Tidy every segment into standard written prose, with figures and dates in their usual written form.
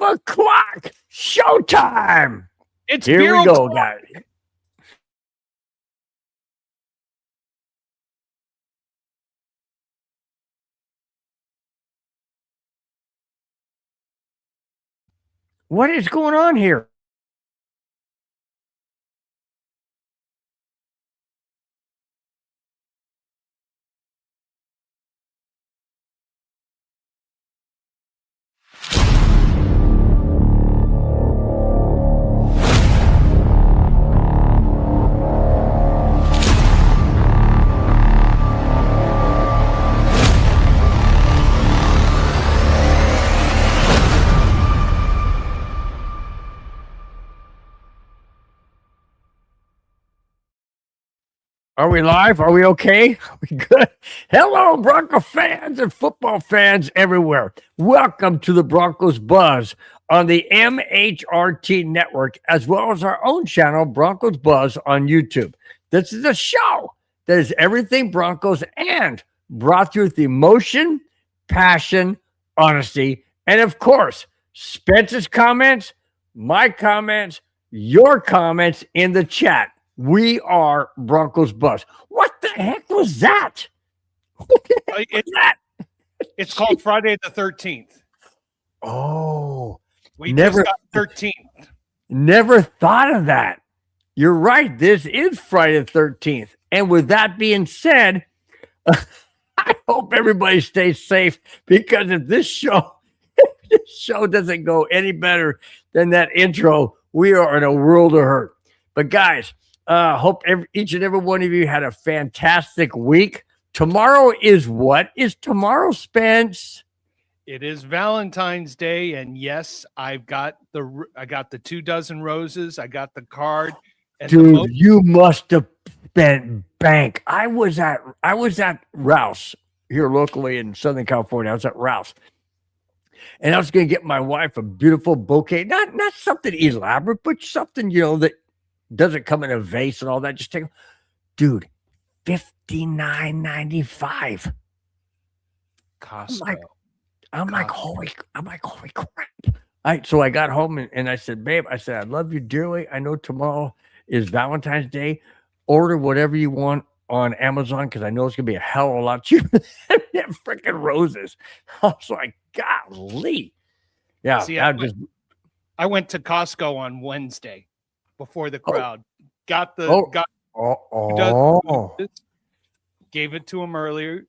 o'clock. Showtime. It's Here beer we go, o'clock. guys. What is going on here? Are we live? Are we okay? Are we good? Hello, Bronco fans and football fans everywhere. Welcome to the Broncos Buzz on the MHRT network, as well as our own channel, Broncos Buzz on YouTube. This is a show that is everything Broncos and brought to you with emotion, passion, honesty, and of course, Spence's comments, my comments, your comments in the chat. We are Broncos Buzz. What the heck was that? It's called Friday the 13th. Oh, we just got 13th. Never thought of that. You're right. This is Friday the 13th. And with that being said, I hope everybody stays safe, because if this show doesn't go any better than that intro, we are in a world of hurt. But guys, hope each and every one of you had a fantastic week. Tomorrow is what? Is tomorrow, Spence? It is Valentine's Day, and yes, I got the 2 dozen roses. I got the card. And dude, you must have spent bank. I was at Rouse here locally in Southern California. I was at Rouse, and I was going to get my wife a beautiful bouquet. Not something elaborate, but something that doesn't come in a vase and all that. Just take, dude, $59.95. Costco. I'm like, holy crap. So I got home and I said, babe, I I love you dearly. I know tomorrow is Valentine's Day. Order whatever you want on Amazon, because I know it's going to be a hell of a lot cheaper than freaking roses. I was like, golly. Yeah. See, I went to Costco on Wednesday before the crowd. Gave it to him earlier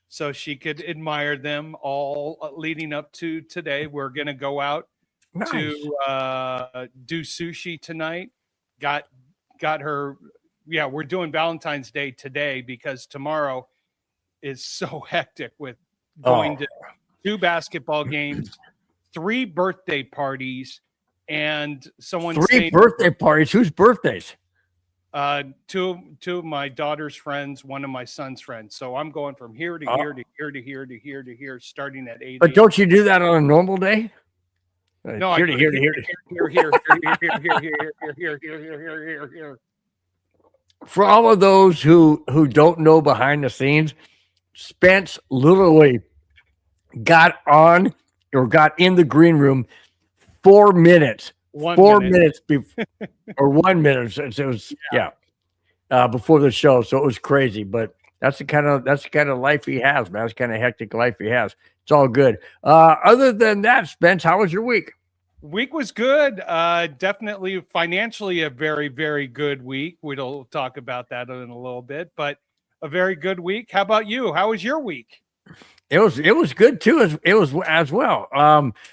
so she could admire them all leading up to today. We're going to go out to do sushi tonight. Got her. Yeah, we're doing Valentine's Day today because tomorrow is so hectic with going to 2 basketball games, 3 birthday parties, and someone 3 birthday parties. Whose birthdays? 2 of my daughter's friends, 1 of my son's friends. So I'm going from here to here to here to here to here to here, starting at 8. But don't you do that on a normal day? No, here to here to here to here. For all of those who don't know behind the scenes, Spence literally got in the green room 4 minutes. 1 minute before, or 1 minute. It was before the show, so it was crazy. But that's the kind of life he has, man. That's the kind of hectic life he has. It's all good. Other than that, Spence, how was your week? Week was good. Definitely financially a very, very good week. We'll talk about that in a little bit, but a very good week. How about you? How was your week? It was good too. It was as well.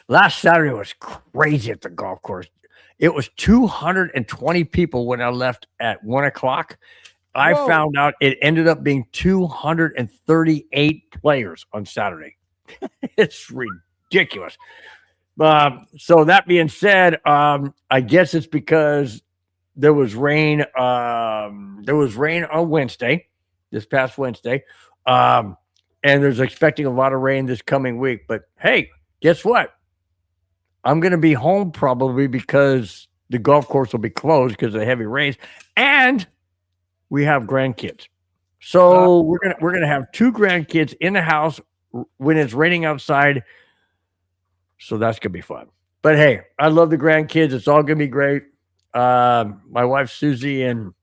Last Saturday was crazy at the golf course. It was 220 people when I left at 1 o'clock. I found out it ended up being 238 players on Saturday. It's ridiculous. So that being said, I guess it's because there was rain. There was rain on Wednesday, this past Wednesday. And there's expecting a lot of rain this coming week. But hey, guess what? I'm going to be home probably because the golf course will be closed because of the heavy rains, and we have grandkids. So we're gonna have 2 grandkids in the house when it's raining outside. So that's gonna be fun. But hey, I love the grandkids. It's all gonna be great. My wife Susie and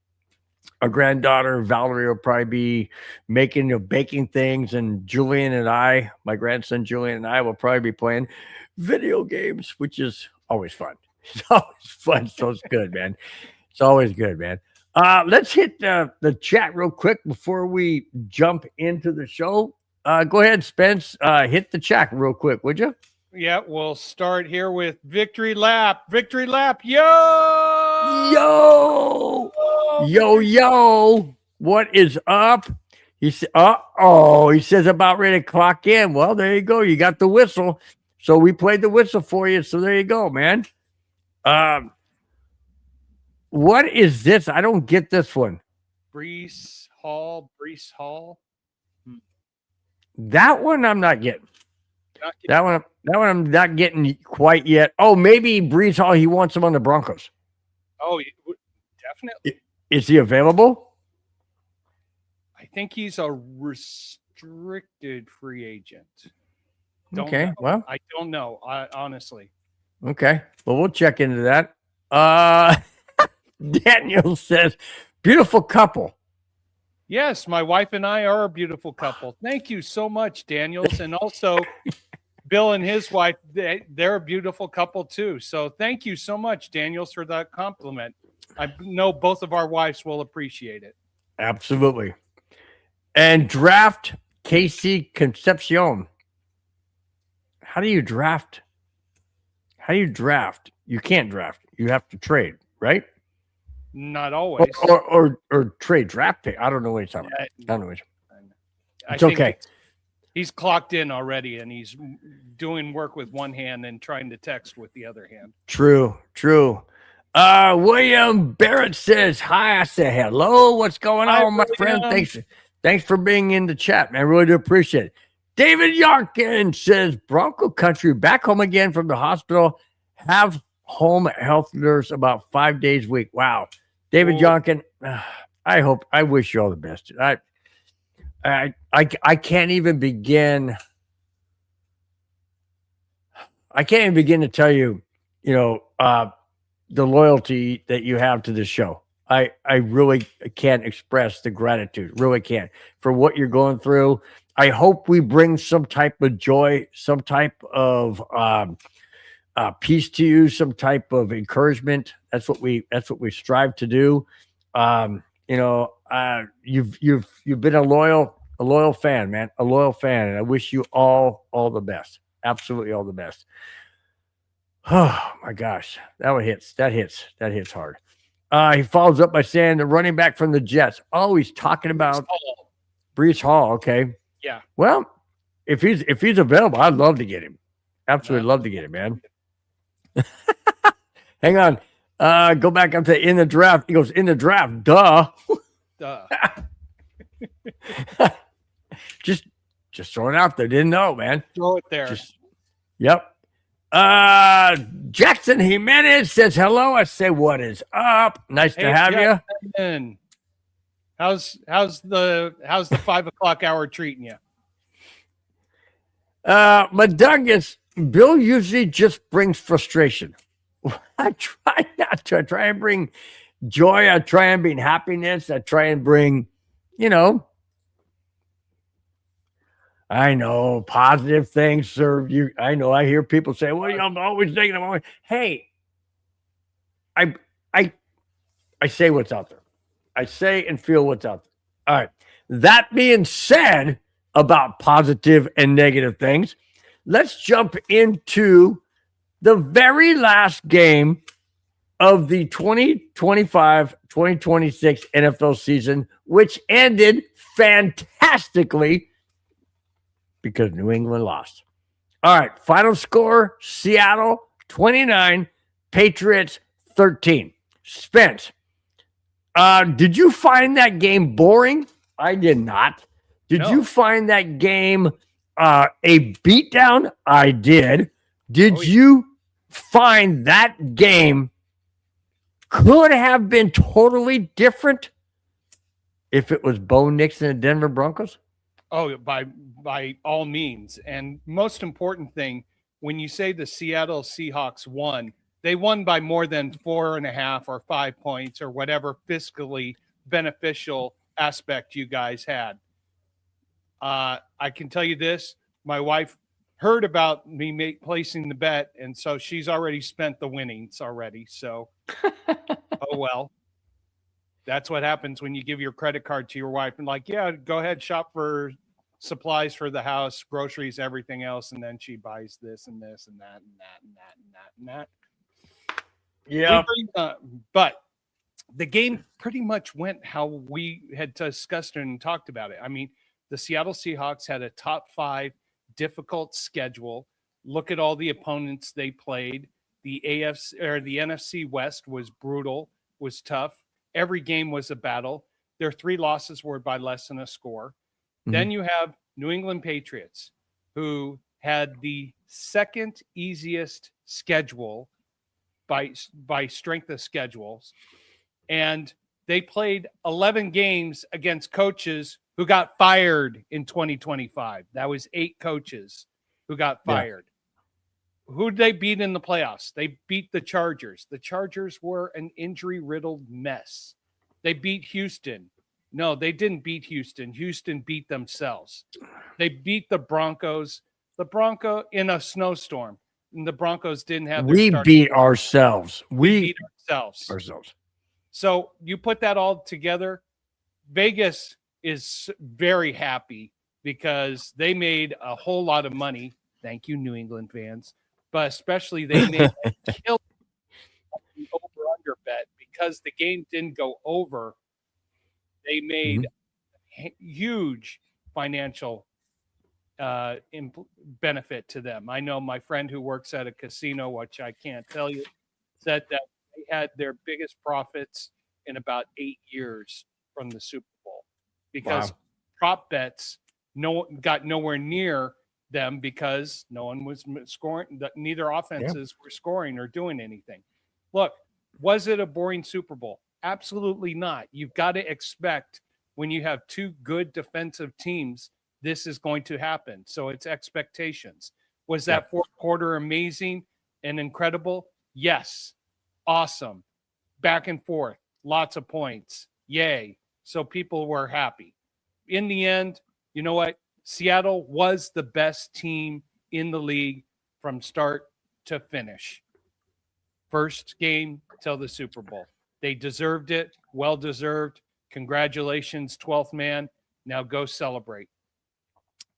our granddaughter Valerie will probably be making baking things, and Julian and I, my grandson Julian and I, will probably be playing video games, which is always fun. It's always fun. So it's good, man. It's always good, man. Let's hit the chat real quick before we jump into the show. Go ahead, Spence. Hit the chat real quick, would you? Yeah, we'll start here with Victory Lap. Victory Lap, yo! Yo! What is up? He said, he says about ready to clock in. Well, there you go. You got the whistle. So we played the whistle for you. So there you go, man. What is this? I don't get this one. Brees Hall. That one I'm not getting. That one I'm not getting quite yet. Oh, maybe Brees Hall. He wants him on the Broncos. Oh, definitely. Is he available? I think he's a restricted free agent. Well, I don't know. Honestly. Okay. Well, we'll check into that. Daniel says, beautiful couple. Yes, my wife and I are a beautiful couple. Thank you so much, Daniels. And also, Bill and his wife, they're a beautiful couple too. So thank you so much, Daniels, for that compliment. I know both of our wives will appreciate it. Absolutely. And draft Casey Concepcion. How do you draft? You can't draft. You have to trade, right? Not always. Or trade draft pick. I don't know what he's talking about. I don't know what it's okay. He's clocked in already, and he's doing work with one hand and trying to text with the other hand. True. William Barrett says, hi. I say hello. What's going on, my friend? Thanks for being in the chat, man. I really do appreciate it. David Yarkin says, Bronco country, back home again from the hospital. Have home health nurse about 5 days a week. Wow. David Yarkin, I wish you all the best. I can't even begin. I can't even begin to tell you, the loyalty that you have to this show. I really can't express the gratitude. Really can't for what you're going through. I hope we bring some type of joy, some type of peace to you, some type of encouragement. That's what we strive to do. You've been a loyal fan, man, a loyal fan, and I wish you all the best. Absolutely all the best. Oh my gosh, that hits hard. He follows up by saying the running back from the Jets. Oh, he's talking about Brees Hall. Okay. Yeah. Well, if he's available, I'd love to get him. Absolutely love to get him, man. Hang on. Go back up to in the draft. He goes, in the draft. Duh. just throwing it out there. Didn't know, man. Throw it there. Yep. Jackson Jimenez says hello. I say, what is up? Nice to have you. How's the 5 o'clock hour treating you? Madungus, Bill usually just brings frustration. I try not to. I try and bring joy. I try and bring happiness. I try and bring, I know positive things serve you. I know. I hear people say, "Well, I'm always negative." Hey, I say what's out there. I say and feel what's out there. All right. That being said, about positive and negative things, let's jump into the very last game of the 2025-2026 NFL season, which ended fantastically because New England lost. All right, final score, Seattle 29, Patriots 13. Spence, did you find that game boring? I did not. Did you find that game a beatdown? I did. Did you find that game could have been totally different if it was Bo Nix and the Denver Broncos? Oh, by all means. And most important thing, when you say the Seattle Seahawks won, they won by more than 4.5 or 5 points or whatever fiscally beneficial aspect you guys had. I can tell you this, my wife heard about me placing the bet, and so she's already spent the winnings already. So, oh well. That's what happens when you give your credit card to your wife and like, yeah, go ahead, shop for supplies for the house, groceries, everything else, and then she buys this and this and that and that and that and that and that. Yeah. But the game pretty much went how we had discussed and talked about it. I mean, the Seattle Seahawks had a top 5 difficult schedule. Look at all the opponents they played. The AFC or the NFC West was brutal, was tough. Every game was a battle. Their 3 losses were by less than a score. Mm-hmm. Then you have New England Patriots, who had the second easiest schedule by strength of schedules. And they played 11 games against coaches who got fired in 2025. That was 8 coaches who got fired. Yeah. Who did they beat in the playoffs? They beat the Chargers. The Chargers were an injury-riddled mess. They beat Houston. No, they didn't beat Houston. Houston beat themselves. They beat the Broncos. The Bronco in a snowstorm. And the Broncos didn't have their We beat ourselves. We beat ourselves. So you put that all together, Vegas is very happy because they made a whole lot of money. Thank you, New England fans. But especially they made a kill over-under bet because the game didn't go over. They made huge financial benefit to them. I know my friend who works at a casino, which I can't tell you, said that they had their biggest profits in about 8 years from the Super Bowl because prop bets got nowhere near them because no one was scoring. Neither offenses were scoring or doing anything. Look, was it a boring Super Bowl? Absolutely not. You've got to expect when you have 2 good defensive teams, this is going to happen. So it's expectations. Was that fourth quarter amazing and incredible? Yes. Awesome. Back and forth. Lots of points. Yay. So people were happy. In the end, you know what? Seattle was the best team in the league from start to finish. First game till the Super Bowl. They deserved it. Well deserved. Congratulations, 12th man. Now go celebrate.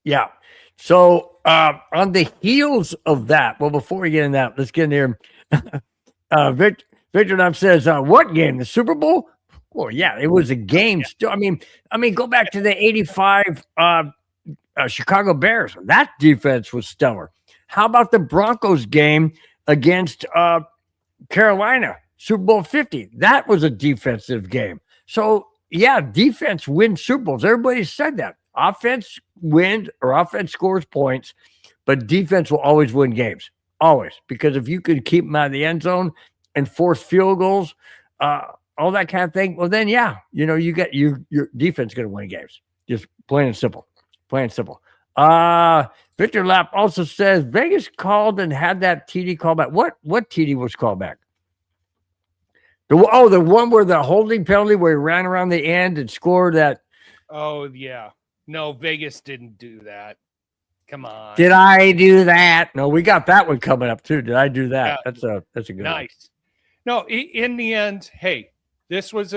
Yeah. So on the heels of that, well, before we get in that, let's get in here. Victor Knapp says, what game? The Super Bowl? Well, yeah, it was a game. Still, I mean, go back to the 85 Chicago Bears. That defense was stellar. How about the Broncos game against Carolina, Super Bowl 50? That was a defensive game. So, yeah, defense wins Super Bowls. Everybody said that. Offense wins or offense scores points, but defense will always win games. Always. Because if you can keep them out of the end zone and force field goals, all that kind of thing, well, then, yeah, you get your defense going to win games. Just plain and simple. Plain and simple. Victor Knapp also says Vegas called and had that TD call back. What TD was called back? The one where the holding penalty where he ran around the end and scored that. Oh, yeah. No, Vegas didn't do that. Come on. Did I do that? No, we got that one coming up too. Did I do that? Yeah. That's a good one. Nice. No, in the end, hey, it was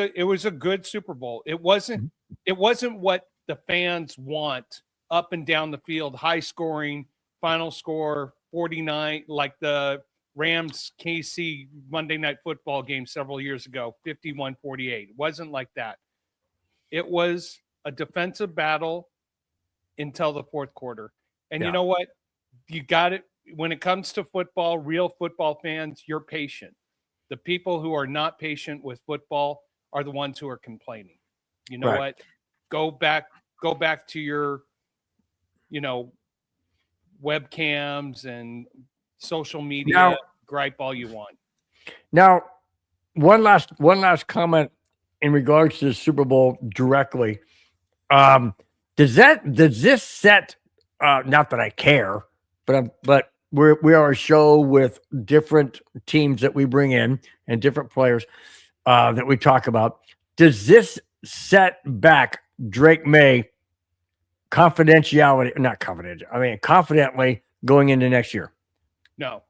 a good Super Bowl. It wasn't what the fans want up and down the field, high scoring, final score 49, like the Rams KC Monday Night Football game several years ago, 51-48. It wasn't like that. It was a defensive battle until the fourth quarter. And you know what? You got it. When it comes to football, real football fans, you're patient. The people who are not patient with football are the ones who are complaining. You know what? Go back to your, webcams and social media, gripe all you want. Now, one last comment in regards to the Super Bowl directly. Does this set? Not that I care, but we are a show with different teams that we bring in and different players that we talk about. Does this set back Drake May confidently going into next year? No,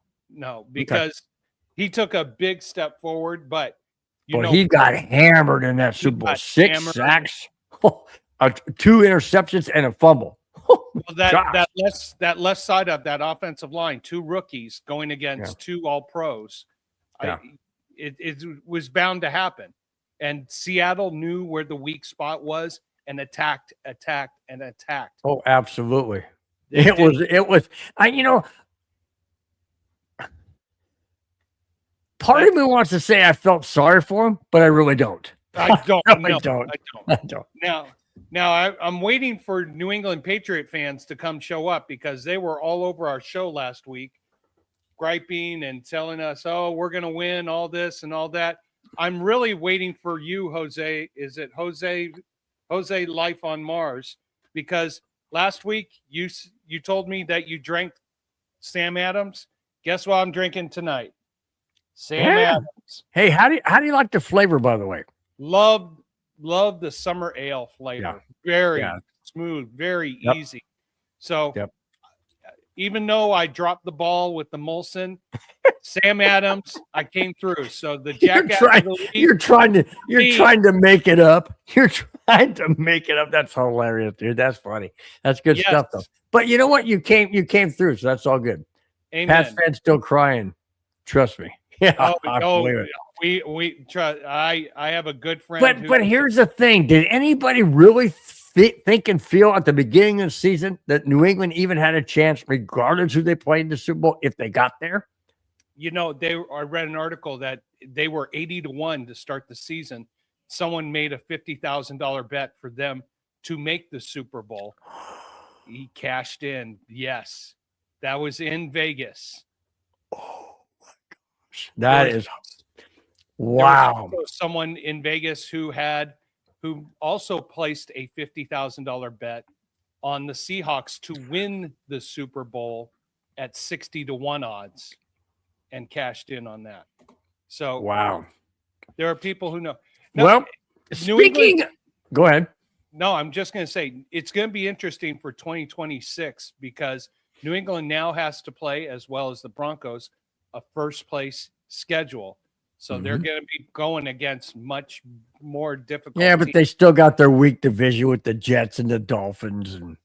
because he took a big step forward, but he got hammered in that Super Bowl. 6 sacks, 2 interceptions, and a fumble. Well, that left side of that offensive line, 2 rookies going against 2 all pros. Yeah. It was bound to happen. And Seattle knew where the weak spot was and attacked. Oh, absolutely. It was part of me wants to say I felt sorry for him, but I really don't. I don't. I don't. Now I'm waiting for New England Patriot fans to come show up because they were all over our show last week, griping and telling us, "Oh, we're going to win all this and all that." I'm really waiting for you, Jose. Is it Jose Life on Mars? Because last week you told me that you drank Sam Adams. Guess what I'm drinking tonight? Sam Adams. Hey, how do you like the flavor, by the way? Love the summer ale flavor. Very smooth, very easy. So even though I dropped the ball with the Molson, Sam Adams, I came through. So the you're trying to make it up. You're trying to make it up. That's hilarious, dude. That's funny. That's good stuff, though. But you know what? You came through, so that's all good. Amen. Pats fans still crying. Trust me. Yeah. We trust. I have a good friend. But here's the thing: did anybody really think and feel at the beginning of the season that New England even had a chance, regardless who they played in the Super Bowl, if they got there? I read an article that they were 80-1 to start the season. Someone made a $50,000 bet for them to make the Super Bowl. He cashed in. Yes, that was in Vegas. Oh my gosh, that is wow. Someone in Vegas who also placed a $50,000 bet on the Seahawks to win the Super Bowl at 60-1 odds and cashed in on that. So wow. There are people who know. Well, go ahead. No, I'm just going to say it's going to be interesting for 2026 because New England now has to play, as well as the Broncos, a first place schedule. So they're going to be going against much more difficult. Yeah, but they still got their weak division with the Jets and the Dolphins. And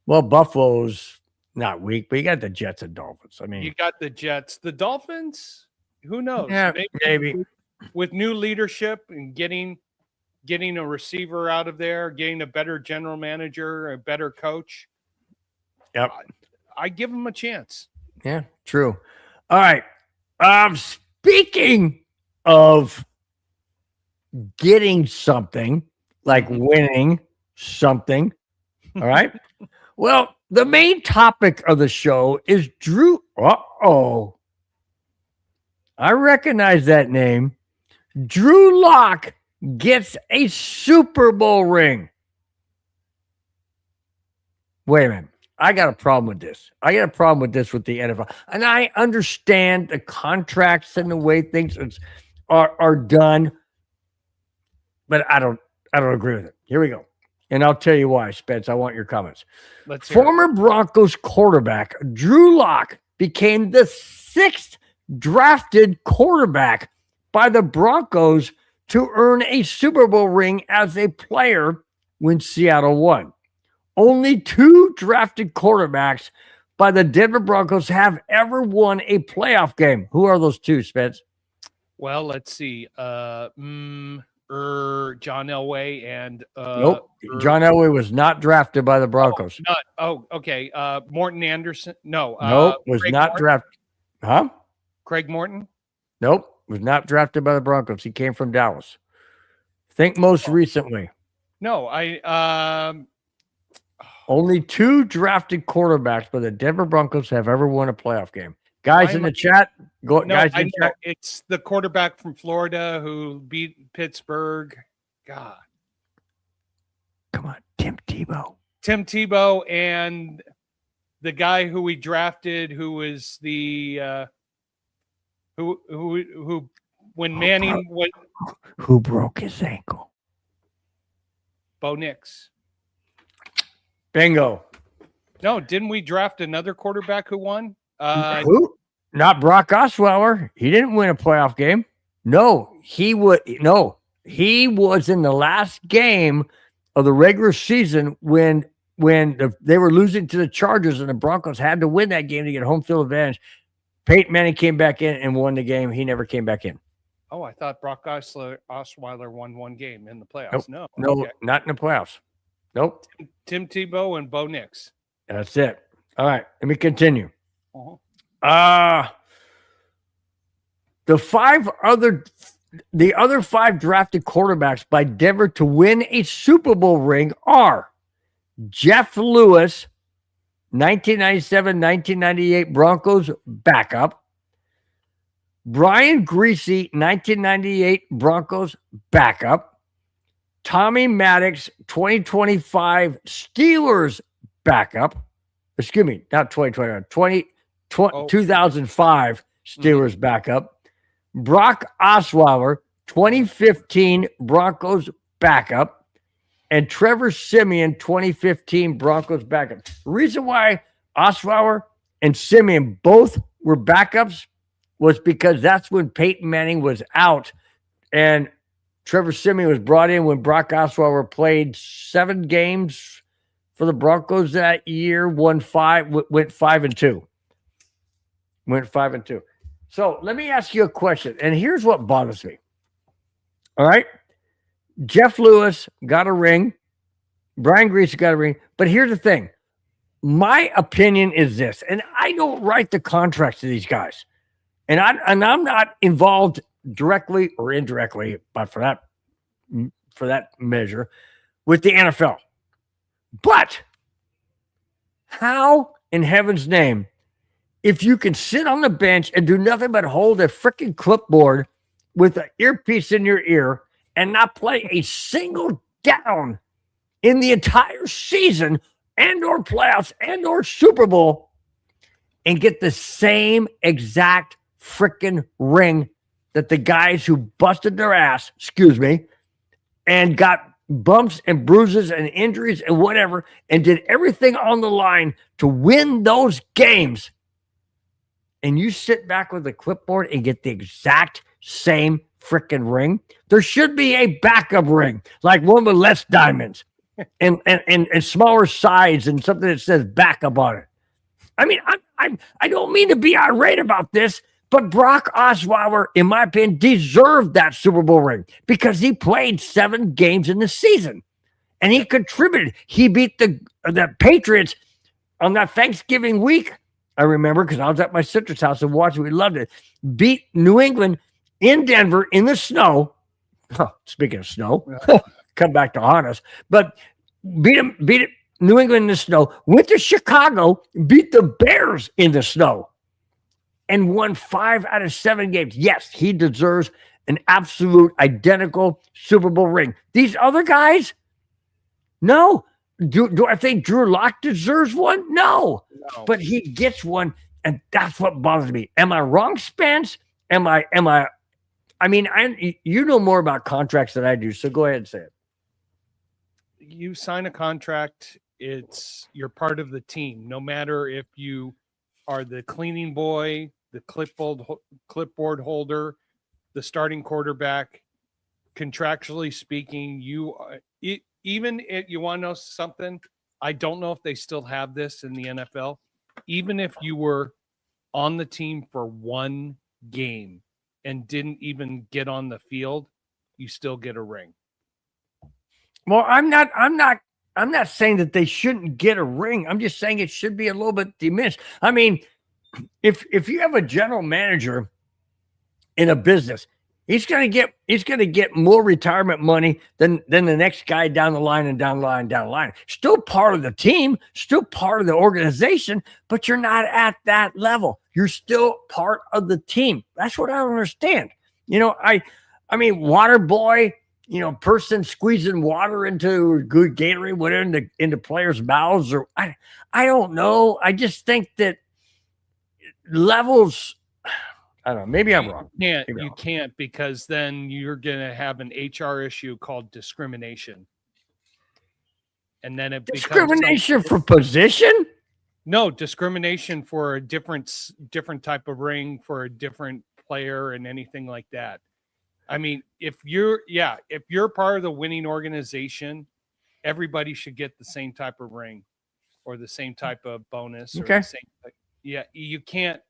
Buffalo's not weak, but you got the Jets and Dolphins. I mean, you got the Jets, the Dolphins. Who knows? Yeah, maybe. With new leadership and getting a receiver out of there, getting a better general manager, a better coach. Yep. I give them a chance. Yeah, true. All right. Speaking of getting something, like winning something, all right? Well, the main topic of the show is Drew. Uh-oh. I recognize that name. Drew Lock gets a Super Bowl ring. Wait a minute. I got a problem with this. I got a problem with this with the NFL. And I understand the contracts and the way things are done, but I don't agree with it. Here we go. And I'll tell you why, Spence. I want your comments. Former Broncos quarterback Drew Lock became the 6th drafted quarterback by the Broncos to earn a Super Bowl ring as a player when Seattle won. Only 2 drafted quarterbacks by the Denver Broncos have ever won a playoff game. Who are those 2, Spence? Well, let's see. John Elway and nope. John Elway was not drafted by the Broncos. Okay. Morton Anderson. No. Nope. Was Craig not drafted. Huh? Craig Morton? Nope. Was not drafted by the Broncos. He came from Dallas. Think most recently. No, only 2 drafted quarterbacks by the Denver Broncos have ever won a playoff game. Guys in the chat, chat. It's the quarterback from Florida who beat Pittsburgh. God. Come on, Tim Tebow. Tim Tebow and the guy who we drafted, who was the who when Manning went, who broke his ankle? Bo Nix. Bingo. No, didn't we draft another quarterback who won? Who? Not Brock Osweiler. He didn't win a playoff game. No, he was in the last game of the regular season when they were losing to the Chargers and the Broncos had to win that game to get home field advantage. Peyton Manning came back in and won the game. He never came back in. Oh, I thought Brock Osweiler won one game in the playoffs. Nope. No, okay. Not in the playoffs. Nope. Tim Tebow and Bo Nix. That's it. All right, let me continue. Uh-huh. The other 5 drafted quarterbacks by Denver to win a Super Bowl ring are Jeff Lewis, 1997-1998 Broncos backup, Brian Greasy, 1998 Broncos backup, Tommy Maddox, 2025 Steelers backup. Excuse me, not 2025, 2005 Steelers backup. Brock Osweiler, 2015 Broncos backup, and Trevor Siemian, 2015 Broncos backup. The reason why Osweiler and Siemian both were backups was because that's when Peyton Manning was out, and Trevor Siemian was brought in when Brock Osweiler played 7 games for the Broncos that year, went 5-2. Went 5-2. So let me ask you a question, and here's what bothers me. All right, Jeff Lewis got a ring, Brian Greasy got a ring, but here's the thing. My opinion is this, and I don't write the contracts to these guys, and I'm not involved directly or indirectly, but for that measure, with the NFL. But how in heaven's name, if you can sit on the bench and do nothing but hold a freaking clipboard with an earpiece in your ear and not play a single down in the entire season and or playoffs and or Super Bowl and get the same exact freaking ring that the guys who busted their ass, and got bumps and bruises and injuries and whatever, and did everything on the line to win those games, and you sit back with a clipboard and get the exact same freaking ring? There should be a backup ring, like one with less diamonds and smaller sides and something that says backup on it. I mean, I don't mean to be irate about this, but Brock Osweiler, in my opinion, deserved that Super Bowl ring because he played 7 games in the season and he contributed. He beat the Patriots on that Thanksgiving week. I remember because I was at my sister's house and watched it. We loved it. Beat New England in Denver in the snow. Oh, speaking of snow, come back to haunt us. But beat it, New England in the snow. Went to Chicago, beat the Bears in the snow, and won 5 out of 7 games. Yes, he deserves an absolute identical Super Bowl ring. These other guys, no. Do I think Drew Lock deserves one? No. But he gets one, and that's what bothers me. Am I wrong, Spence? I mean, you know more about contracts than I do, so go ahead and say it. You sign a contract, you're part of the team. No matter if you are the cleaning boy, the clipboard holder, the starting quarterback, contractually speaking, you even if you want to know something, I don't know if they still have this in the NFL. Even if you were on the team for 1 game and didn't even get on the field, you still get a ring. Well, I'm not saying that they shouldn't get a ring. I'm just saying it should be a little bit diminished. I mean, if you have a general manager in a business, he's going to get more retirement money than the next guy down the line and down the line, down the line. Still part of the team, still part of the organization, but you're not at that level. You're still part of the team. That's what I don't understand. You know, I mean, Waterboy person squeezing water into good Gatorade, went into players' mouths, or I don't know. I just think that levels. I don't know. Maybe I'm wrong. You can't, because then you're gonna have an HR issue called discrimination, and then it discrimination for position. No, discrimination for a different type of ring for a different player and anything like that. I mean, if you're part of the winning organization, everybody should get the same type of ring or the same type of bonus. Okay. Or the same, you can't,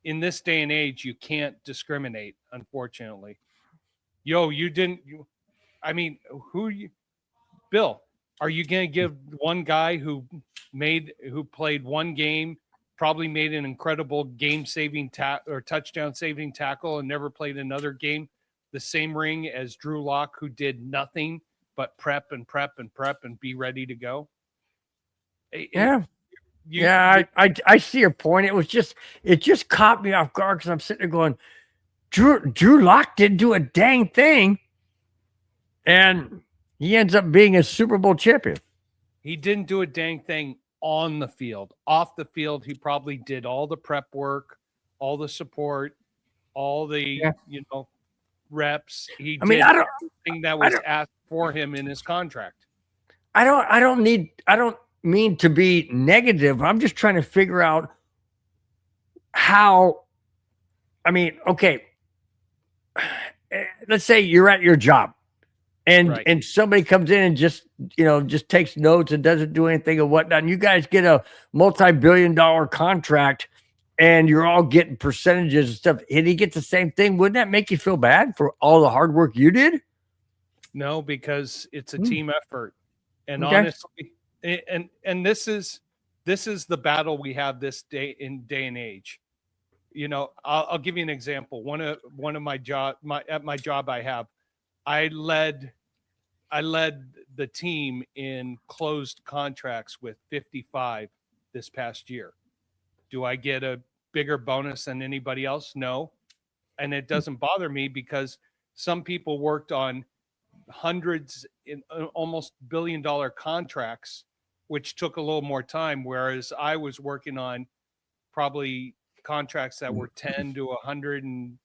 in this day and age, you can't discriminate, unfortunately. Bill, are you going to give one guy who played one game, probably made an incredible game-saving or touchdown-saving tackle and never played another game, the same ring as Drew Lock, who did nothing but prep and be ready to go? I see your point. It just caught me off guard because I'm sitting there going, Drew Lock didn't do a dang thing, and he ends up being a Super Bowl champion. He didn't do a dang thing on the field. Off the field, he probably did all the prep work, all the support, all the reps. He did everything that was asked for him in his contract. I don't mean to be negative. I'm just trying to figure out how. I mean, okay, let's say you're at your job and somebody comes in and just takes notes and doesn't do anything and whatnot, and you guys get a multi-billion-dollar contract and you're all getting percentages and stuff, and he gets the same thing. Wouldn't that make you feel bad for all the hard work you did? No, because it's a team effort. And honestly, and this is the battle we have this day and age. I'll give you an example. One of my job I led the team in closed contracts with 55 this past year. Do I get a bigger bonus than anybody else? No. And it doesn't bother me, because some people worked on hundreds in almost billion-dollar contracts, which took a little more time, whereas I was working on probably contracts that were 10 to 100 and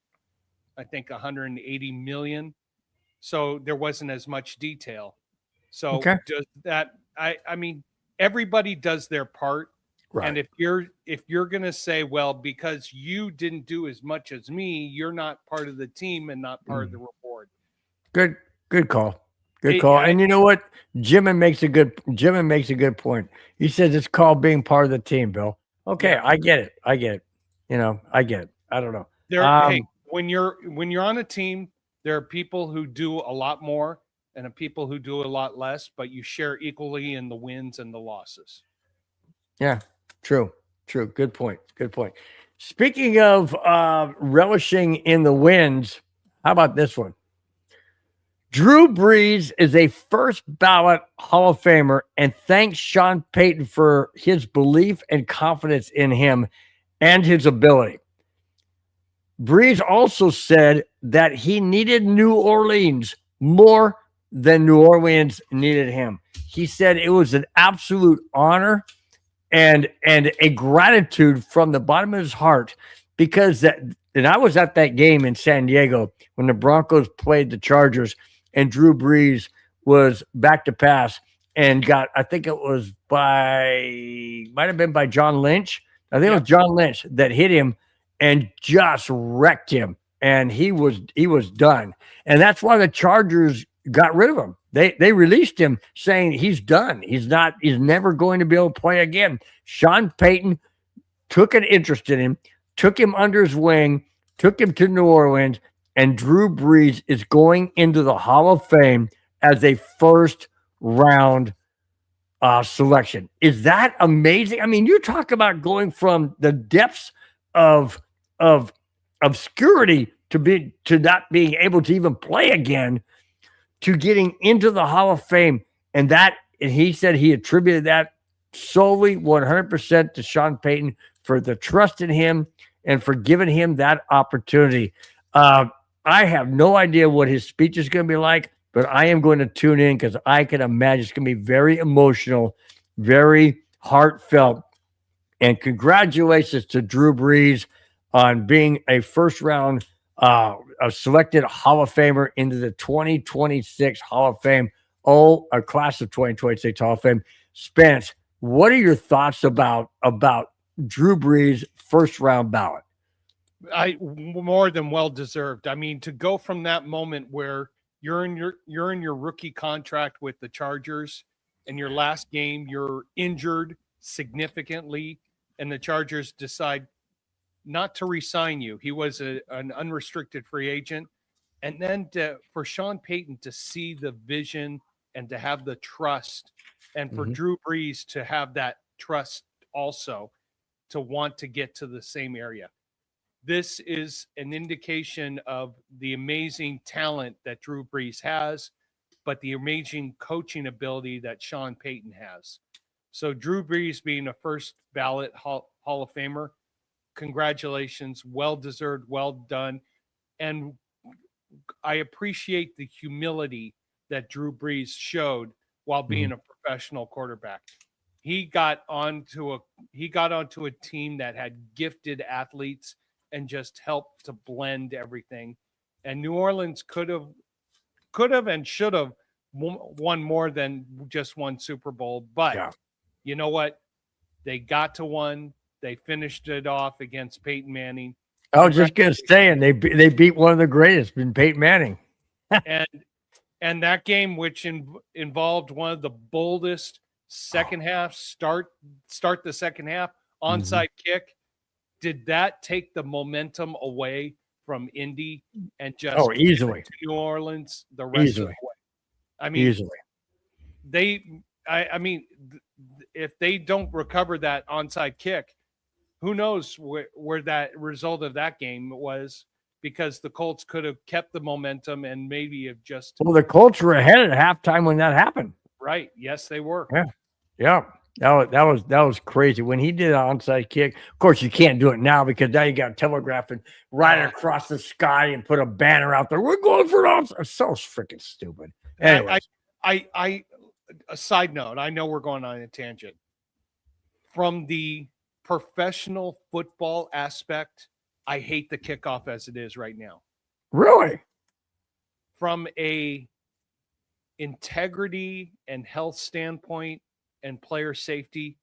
I think 180 million. So there wasn't as much detail. So does that, I mean, everybody does their part. Right. And if you're going to say, well, because you didn't do as much as me, you're not part of the team and not part of the reward. Good call. Good call. And you know what? Jimmy makes a good point. He says it's called being part of the team, Bill. Okay, yeah. I get it. I get it. I don't know. When you're on a team, there are people who do a lot more and people who do a lot less, but you share equally in the wins and the losses. Yeah, true. Good point. Speaking of relishing in the wins, how about this one? Drew Brees is a first ballot Hall of Famer and thanks Sean Payton for his belief and confidence in him and his ability. Brees also said that he needed New Orleans more than New Orleans needed him. He said it was an absolute honor and a gratitude from the bottom of his heart, because and I was at that game in San Diego when the Broncos played the Chargers, and Drew Brees was back to pass and got, I think it was might have been by John Lynch. I think it was John Lynch that hit him and just wrecked him. And he was done. And that's why the Chargers got rid of him. They released him saying he's done. He's never going to be able to play again. Sean Payton took an interest in him, took him under his wing, took him to New Orleans, and Drew Brees is going into the Hall of Fame as a first round selection. Is that amazing? I mean, you talk about going from the depths of obscurity to not being able to even play again, to getting into the Hall of Fame. And he said he attributed that solely 100% to Sean Payton for the trust in him and for giving him that opportunity. I have no idea what his speech is going to be like. but I am going to tune in because I can imagine it's going to be very emotional, very heartfelt. And congratulations to Drew Brees on being a first round a selected Hall of Famer into the 2026 Hall of Fame. Oh, a class of 2026 Hall of Fame. Spence, what are your thoughts about Drew Brees' first round ballot? More than well deserved. I mean, to go from that moment where you're in your rookie contract with the Chargers, and your last game you're injured significantly, and the Chargers decide not to re-sign you. He was an unrestricted free agent. And then for Sean Payton to see the vision and to have the trust, and for Drew Brees to have that trust also to want to get to the same area. This is an indication of the amazing talent that Drew Brees has, but the amazing coaching ability that Sean Payton has. So Drew Brees being a first ballot Hall of Famer, congratulations, well-deserved, well done. And I appreciate the humility that Drew Brees showed while being a professional quarterback. He got onto a team that had gifted athletes and just helped to blend everything. And New Orleans could have and should have won more than just one Super Bowl. But you know what? They got to one. They finished it off against Peyton Manning. I was just going to say, and they beat one of the greatest, in Peyton Manning. and that game, which involved one of the boldest second half start the second half onside kick. Did that take the momentum away from Indy and just easily to New Orleans the rest of the way? I mean, easily. I mean, if they don't recover that onside kick, who knows where that result of that game was, because the Colts could have kept the momentum and maybe have just. Well, the Colts were ahead at halftime when that happened. Right. Yes, they were. Yeah. That was crazy when he did an onside kick. Of course, you can't do it now because now you got telegraphing right across the sky and put a banner out there. We're going for an onside. So freaking stupid. Anyway, a side note. I know we're going on a tangent. From the professional football aspect, I hate the kickoff as it is right now. Really? From a integrity and health standpoint and player safety,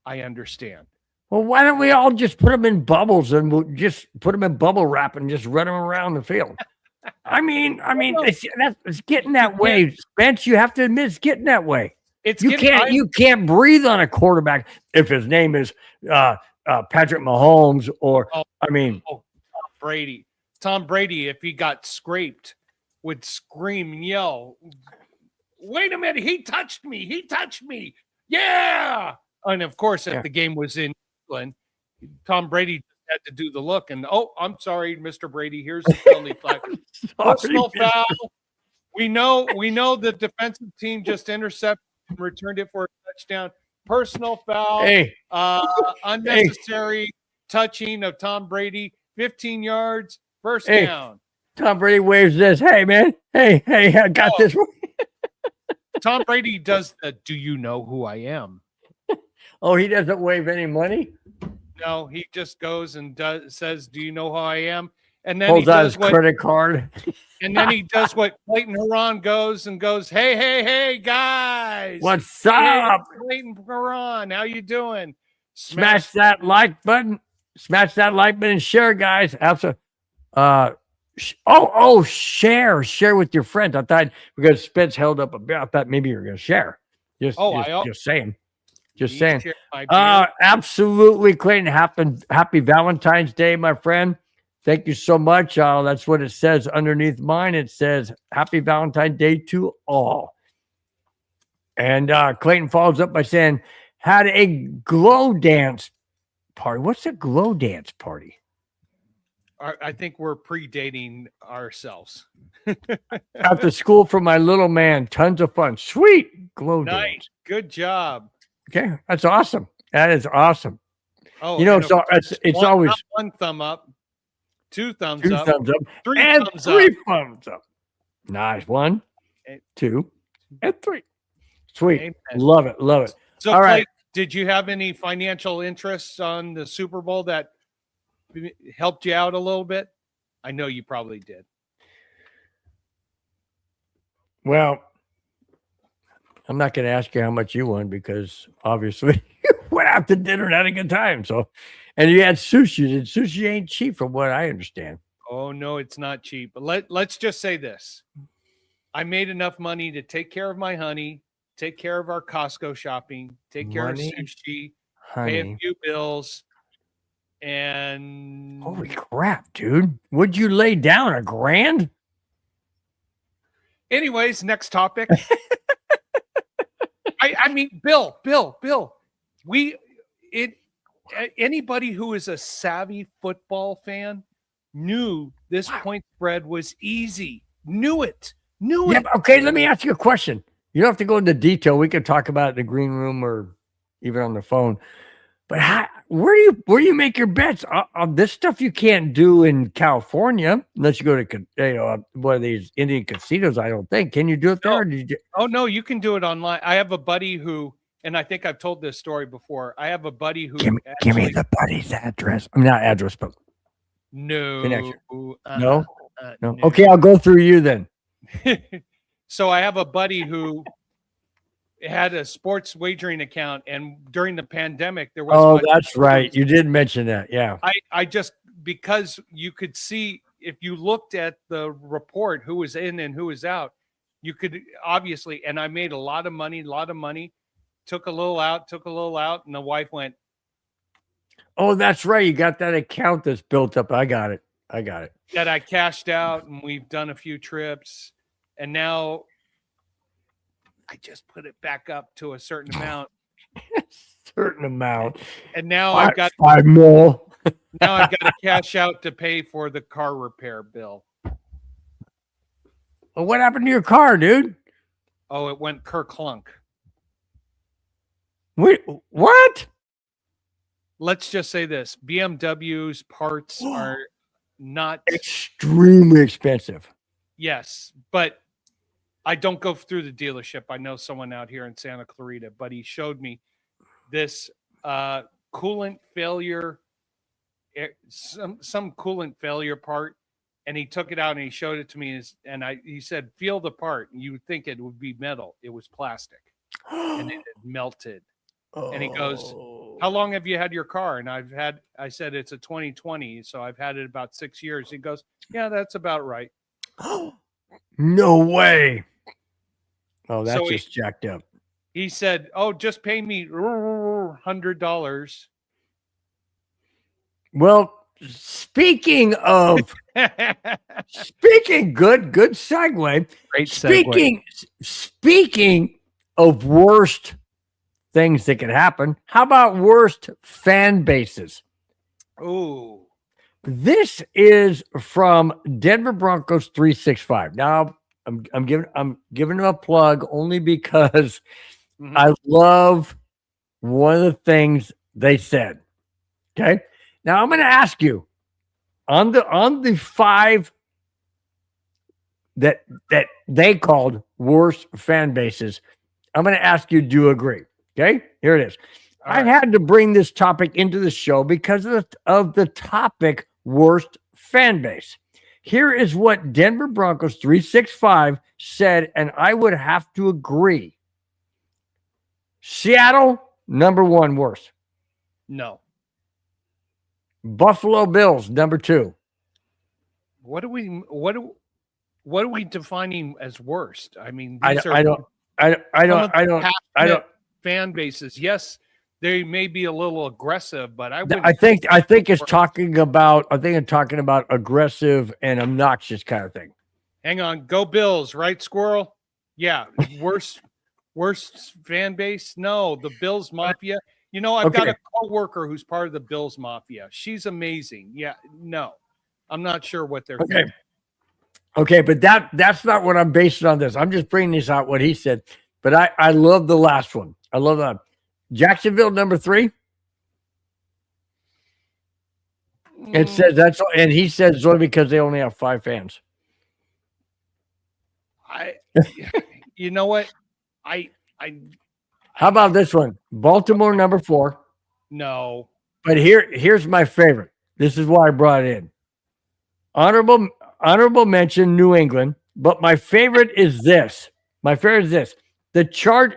I understand. Well, why don't we all just put them in bubbles and we'll just put them in bubble wrap and just run them around the field? I mean, it's getting that way. Spence, you have to admit it's getting that way. You can't breathe on a quarterback if his name is Patrick Mahomes or Tom Brady. Tom Brady, if he got scraped, would scream and yell, "Wait a minute, he touched me! He touched me! Yeah!" And of course, if the game was in England, Tom Brady had to do the look and I'm sorry, Mr. Brady. Here's the penalty flag. Personal foul. We know the defensive team just intercepted and returned it for a touchdown. Personal foul. Unnecessary touching of Tom Brady. 15 yards. First down. Tom Brady waves this. Hey, man. Hey, I got this one. Tom Brady does the "Do you know who I am?" He doesn't wave any money? No, he just goes and says, "Do you know who I am?" And then Pulls out his credit card. And then he does what Clayton Huron goes, hey, guys. What's up? Clayton Huron, how you doing? Smash that like button. Smash that like button and share, guys. Absolutely. Share with your friends. I thought because Spence held up a bit, I thought maybe you were going to share. Just saying. Just saying. Absolutely, Clayton. Happy Valentine's Day, my friend. Thank you so much. That's what it says underneath mine. It says Happy Valentine's Day to all. And Clayton follows up by saying, had a glow dance party. What's a glow dance party? I think we're predating ourselves. After school for my little man. Tons of fun. Sweet glow dance. Good job. Okay. That's awesome. That is awesome. Oh, it's always one thumb up, two thumbs up, three thumbs up. Nice. 1, 2, and 3. Sweet. Amen. Love it. Love it. So, All Clay, right. did you have any financial interests on the Super Bowl that helped you out a little bit? I know you probably did. Well, I'm not going to ask you how much you won because obviously you went out to dinner and had a good time. So, and you had sushi. And sushi ain't cheap from what I understand. Oh, no, it's not cheap. But let's just say this. I made enough money to take care of my honey, take care of our Costco shopping, take care of sushi, pay a few bills, and holy crap, dude. Would you lay down $1,000? Anyways, next topic. I mean, Bill, anybody who is a savvy football fan knew this point spread was easy. Knew it. Yeah, okay, let me ask you a question. You don't have to go into detail. We could talk about it in the green room or even on the phone. But where do you make your bets on this stuff? You can't do in California unless you go to one of these Indian casinos. I don't think. Can you do it there? Oh no, you can do it online. I have a buddy who, and I think I've told this story before. I have a buddy who give me the buddy's address. I'm not address, but no, no. Okay, I'll go through you then. So I have a buddy who had a sports wagering account, and during the pandemic there was that's right, you did mention that. Yeah, I just, because you could see if you looked at the report who was in and who was out, you could obviously, and I made a lot of money, took a little out, and the wife went, oh, that's right, you got that account that's built up. I got it that I cashed out, and we've done a few trips, and now I just put it back up to a certain amount. And now I've got 5 more. Now I've got to cash out to pay for the car repair bill. Well, what happened to your car, dude? Oh, it went kerclunk. Wait, what? Let's just say this. BMW's parts are not extremely expensive. Yes, but I don't go through the dealership. I know someone out here in Santa Clarita, but he showed me this coolant failure, some coolant failure part, and he took it out and he showed it to me, and he said, feel the part. And you would think it would be metal. It was plastic, and it had melted. And he goes, how long have you had your car? And I said, it's a 2020. So I've had it about 6 years. He goes, yeah, that's about right. No way. Oh, that's just jacked up. He said, oh, just pay me $100. Well, speaking of, good segue. Great segue. Speaking of worst things that could happen, how about worst fan bases? Oh, this is from Denver Broncos 365. Now I'm giving them a plug only because I love one of the things they said. Okay, now I'm going to ask you on the 5 that they called worst fan bases. I'm going to ask you, do you agree? Okay, here it is. I had to bring this topic into the show because of the topic worst fan base. Here is what Denver Broncos 365 said, and I would have to agree. Seattle, number 1 worst. No. Buffalo Bills, number 2. What are we defining as worst? I mean, I don't fan bases. Yes, they may be a little aggressive, but I think it's talking about aggressive and obnoxious kind of thing. Hang on, go Bills, right, Squirrel? Yeah, worst fan base. No, the Bills Mafia. You know, I've got a coworker who's part of the Bills Mafia. She's amazing. Yeah, no, I'm not sure what they're thinking. Okay, but that's not what I'm basing on this. I'm just bringing this out what he said. But I love the last one. I love that. Jacksonville, number 3. It says that's, and he says it's only because they only have 5 fans. I, you know what? I How about this one? Baltimore number 4. no. But here's my favorite. This is why I brought it in. Honorable mention New England, but my favorite is this. My favorite is this.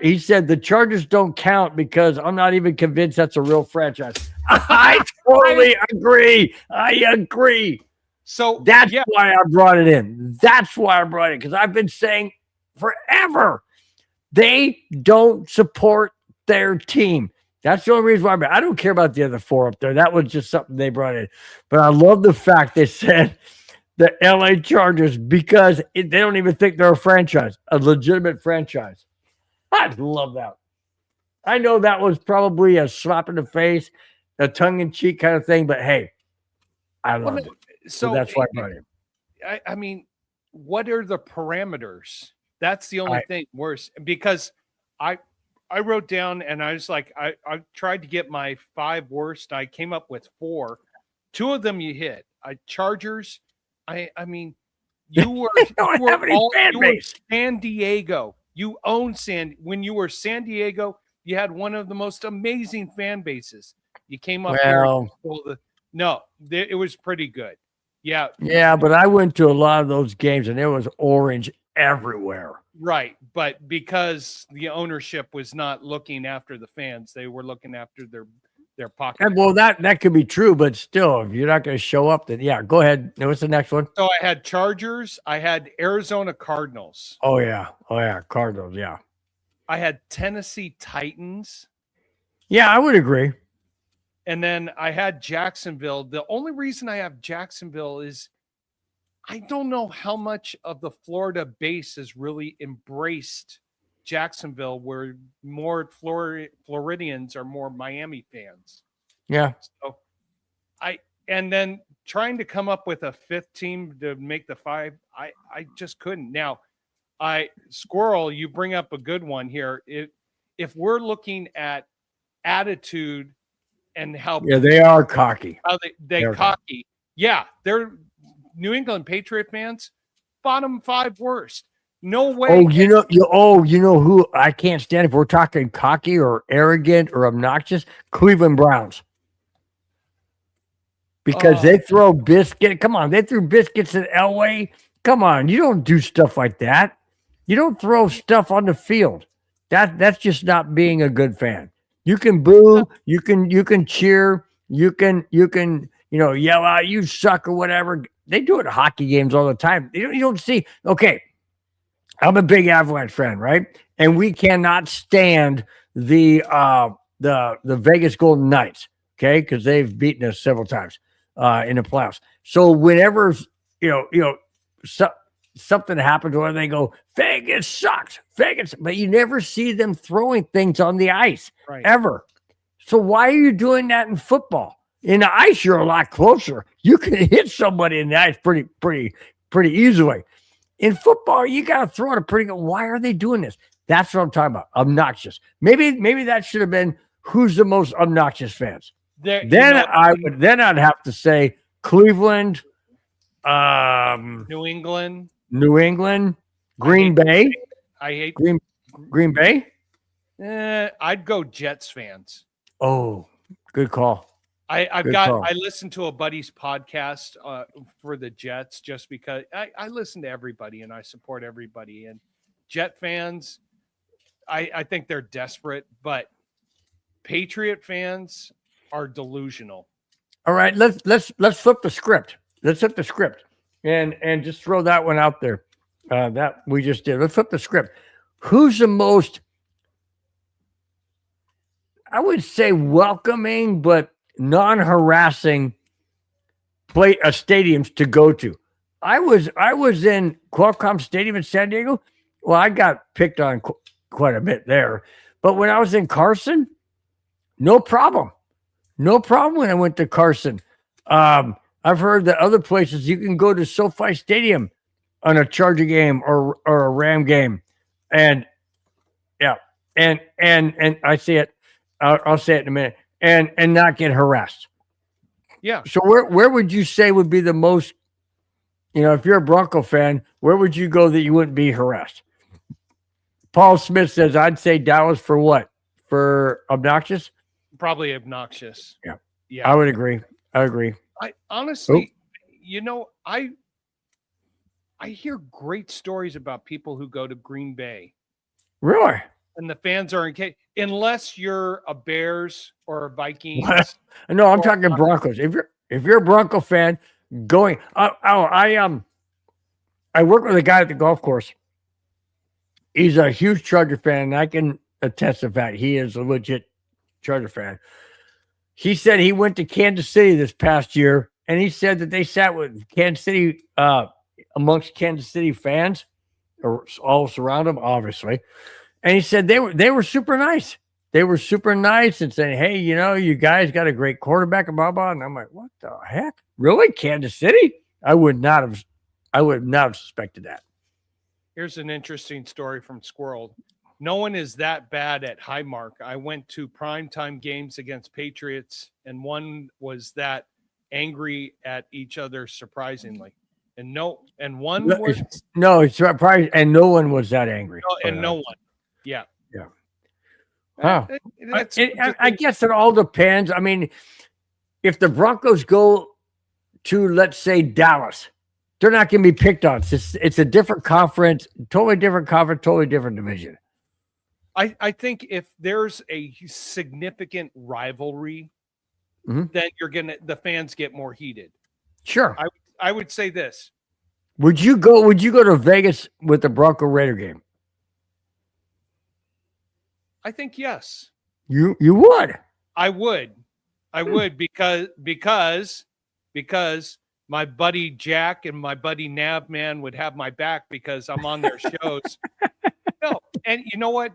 He said the Chargers don't count because I'm not even convinced that's a real franchise. I totally agree. I agree. So That's why I brought it in. That's why I brought it, because I've been saying forever they don't support their team. That's the only reason why I don't care about the other 4 up there. That was just something they brought in. But I love the fact they said the LA Chargers because they don't even think they're a franchise, a legitimate franchise. I love that. I know that was probably a slap in the face, a tongue-in-cheek kind of thing, but hey, I love it. So that's why I brought it. I mean, what are the parameters? That's the only thing worse, because I wrote down and I was like, I tried to get my 5 worst. I came up with 4. 2 of them you hit. Chargers. I mean, you were, San Diego. You own when you were San Diego, you had one of the most amazing fan bases. You came up here. It was pretty good. Yeah. Yeah, but I went to a lot of those games and there was orange everywhere. Right. But because the ownership was not looking after the fans, they were looking after their pocket. And, well, that could be true, but still, if you're not going to show up, then yeah, go ahead. What's the next one? So I had Chargers. I had Arizona Cardinals. Oh yeah. Cardinals. Yeah. I had Tennessee Titans. Yeah, I would agree. And then I had Jacksonville. The only reason I have Jacksonville is I don't know how much of the Florida base has really embraced Jacksonville, where more Floridians are more Miami fans. Yeah. So and then trying to come up with a 5th team to make the 5, I just couldn't. Now, Squirrel, you bring up a good one here. If we're looking at attitude and how they are cocky. How they're cocky. Yeah, they're New England Patriot fans, bottom 5 worst. No way. Oh, you know who I can't stand if we're talking cocky or arrogant or obnoxious? Cleveland Browns. Because they throw biscuit. Come on, they threw biscuits at Elway. Come on, you don't do stuff like that. You don't throw stuff on the field. That's just not being a good fan. You can boo, you can cheer, you can yell out, you suck or whatever. They do it at hockey games all the time. You don't see. Okay, I'm a big Avalanche fan, right? And we cannot stand the Vegas Golden Knights, okay, because they've beaten us several times in the playoffs. So whenever something happens where they go, Vegas sucks, Vegas, but you never see them throwing things on the ice ever. So why are you doing that in football? In the ice, you're a lot closer. You can hit somebody in the ice pretty easily. In football, you got to throw it a pretty good. Why are they doing this? That's what I'm talking about. Obnoxious. Maybe that should have been who's the most obnoxious fans. Then I'd have to say Cleveland, New England, Green Bay. I hate Green Bay. I'd go Jets fans. Oh, good call. I listened to a buddy's podcast for the Jets just because I listen to everybody and I support everybody. And Jet fans, I think they're desperate, but Patriot fans are delusional. All right, let's flip the script. Let's flip the script and just throw that one out there. That we just did. Let's flip the script. Who's the most, I would say, welcoming but non-harassing stadiums to go to? I was in Qualcomm Stadium in San Diego. Well, I got picked on quite a bit there, but when I was in Carson, no problem when I went to Carson. I've heard that other places you can go to SoFi Stadium on a Charger game or a Ram game, and I see it. I'll say it in a minute, and not get harassed. Yeah. So where would you say would be the most if you're a Bronco fan, where would you go that you wouldn't be harassed? Paul Smith says, I'd say Dallas for what? For obnoxious? Probably obnoxious. Yeah. Yeah. I would agree. I honestly, I hear great stories about people who go to Green Bay. Really? And the fans are unless you're a Bears or a Vikings. No, I'm talking Broncos. If you're a Bronco fan, going. I work with a guy at the golf course. He's a huge Charger fan, and I can attest to that. He is a legit Charger fan. He said he went to Kansas City this past year, and he said that they sat with Kansas City amongst Kansas City fans, or all surround them, obviously. And he said they were super nice. They were super nice and saying, "Hey, you guys got a great quarterback," and blah blah. And I'm like, "What the heck? Really, Kansas City?" I would not have suspected that. Here's an interesting story from Squirrel. No one is that bad at Highmark. I went to primetime games against Patriots, and one was that angry at each other, surprisingly. And one was it's probably, and no one was that angry. No one. Yeah. Huh. I guess it all depends. I mean, if the Broncos go to, let's say, Dallas, they're not going to be picked on. It's a different conference, totally different division. I think if there's a significant rivalry, then the fans get more heated. Sure. I would say this. Would you go to Vegas with the Bronco Raider game? I think yes. You would. I would because my buddy Jack and my buddy Navman would have my back because I'm on their shows. No, and you know what?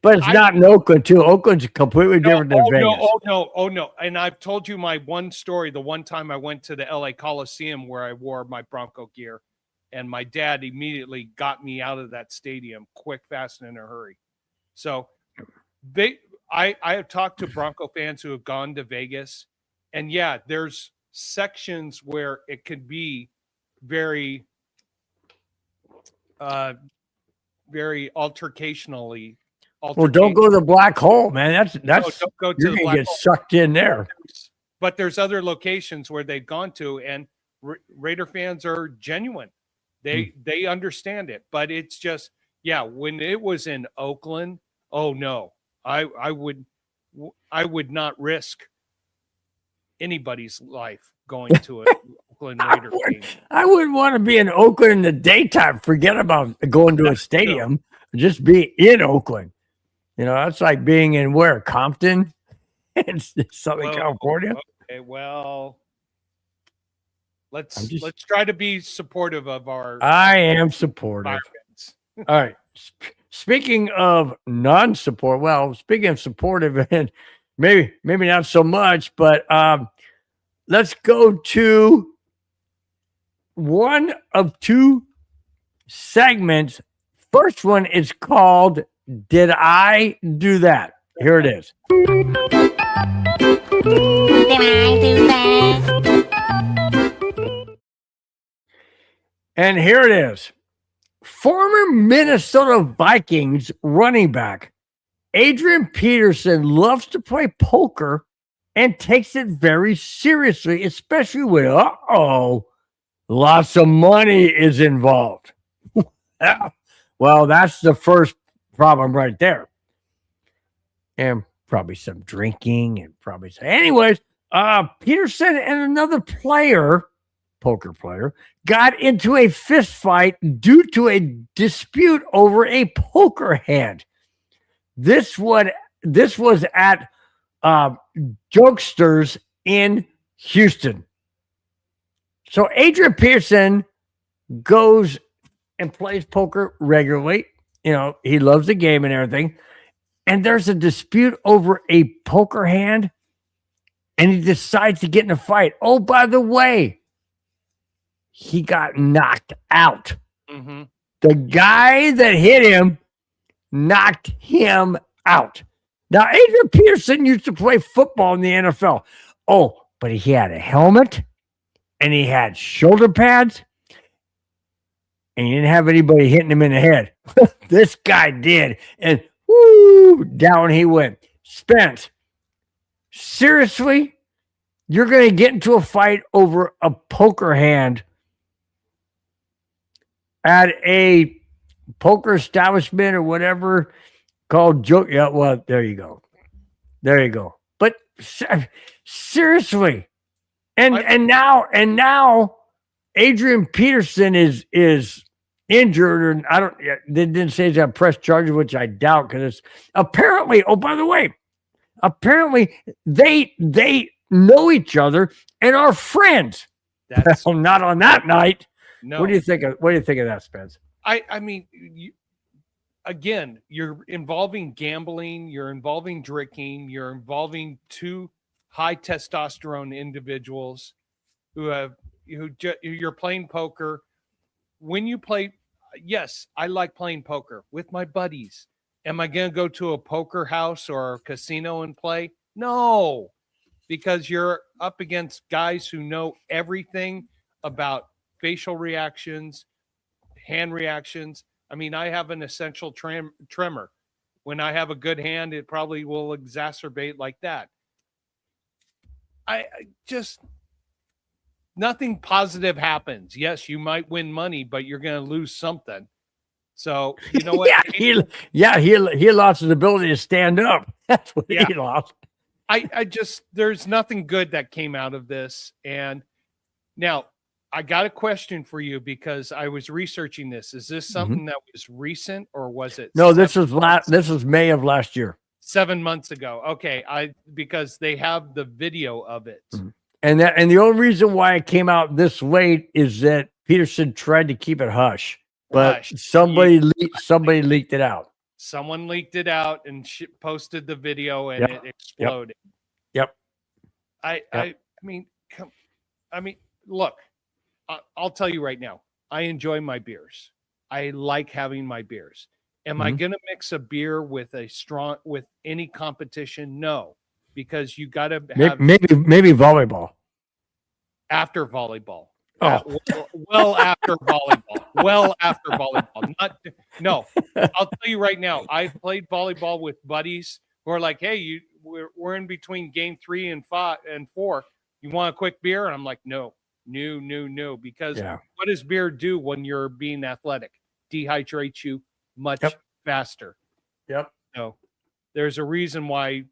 But it's not in Oakland too. Oakland's completely different than Vegas. Oh no. And I've told you my one story. The one time I went to the LA Coliseum where I wore my Bronco gear, and my dad immediately got me out of that stadium quick, fast, and in a hurry. So I have talked to Bronco fans who have gone to Vegas, and yeah, there's sections where it could be very, very altercationally. Well, don't go to the black hole, man. That's don't go to you're gonna get sucked in there. But there's other locations where they've gone to, and Raider fans are genuine. They understand it, but it's just when it was in Oakland, oh no, I would not risk anybody's life going to an Oakland Raider game. I wouldn't want to be in Oakland in the daytime. Forget about going to a stadium. Just be in Oakland. That's like being in where? Compton? It's Southern California. Okay, well, let's try to be supportive of our. I am supportive. All right. Speaking of non-support, speaking of supportive, and maybe not so much, but let's go to one of two segments. First one is called "Did I Do That?" Here it is. Did I do that? And here it is. Former Minnesota Vikings running back Adrian Peterson loves to play poker and takes it very seriously, especially when, lots of money is involved. Well, that's the first problem right there. And probably some drinking and probably anyways, Peterson and another player, poker player, got into a fist fight due to a dispute over a poker hand. This was at Jokesters in Houston. So Adrian Peterson goes and plays poker regularly. He loves the game and everything. And there's a dispute over a poker hand, and he decides to get in a fight. Oh, by the way, he got knocked out. Mm-hmm. The guy that hit him knocked him out. Now, Adrian Peterson used to play football in the NFL. Oh, but he had a helmet and he had shoulder pads, and he didn't have anybody hitting him in the head. This guy did, and whoo, down he went. Spence, seriously, you're going to get into a fight over a poker hand at a poker establishment or whatever called joke? Yeah, well, there you go. There you go. But seriously, and now Adrian Peterson is injured, and I don't. They didn't say he's got press charges, which I doubt, because it's apparently. Oh, by the way, apparently they know each other and are friends. That's well, not on that night. no. What do you think of that, Spence? I mean, again, you're involving gambling, you're involving drinking, you're involving two high testosterone individuals you're playing poker. When you play, yes, I like playing poker with my buddies. Am I going to go to a poker house or a casino and play? No, because you're up against guys who know everything about facial reactions, hand reactions. I mean, I have an essential tremor. When I have a good hand, it probably will exacerbate like that. I just, nothing positive happens. Yes, you might win money, but you're going to lose something. So, you know what? he lost his ability to stand up. That's what he lost. I just, there's nothing good that came out of this. And now I got a question for you, because I was researching this. Is this something that was recent, or was it? No, this was May of last year. 7 months ago. Okay. Because they have the video of it. And the only reason why it came out this late is that Peterson tried to keep it hush, but somebody leaked it out. Someone leaked it out and posted the video, and it exploded. Yep. I mean, look, I'll tell you right now, I enjoy my beers. I like having my beers. Am I going to mix a beer with any competition? No, because you got to have maybe volleyball. After volleyball. Oh, well after volleyball. Well after volleyball. No. I'll tell you right now, I've played volleyball with buddies who are like, "Hey, we're in between game 3 and 5 and 4. You want a quick beer?" And I'm like, no. Because what does beer do when you're being athletic? Dehydrates you much faster. Yep. So there's a reason why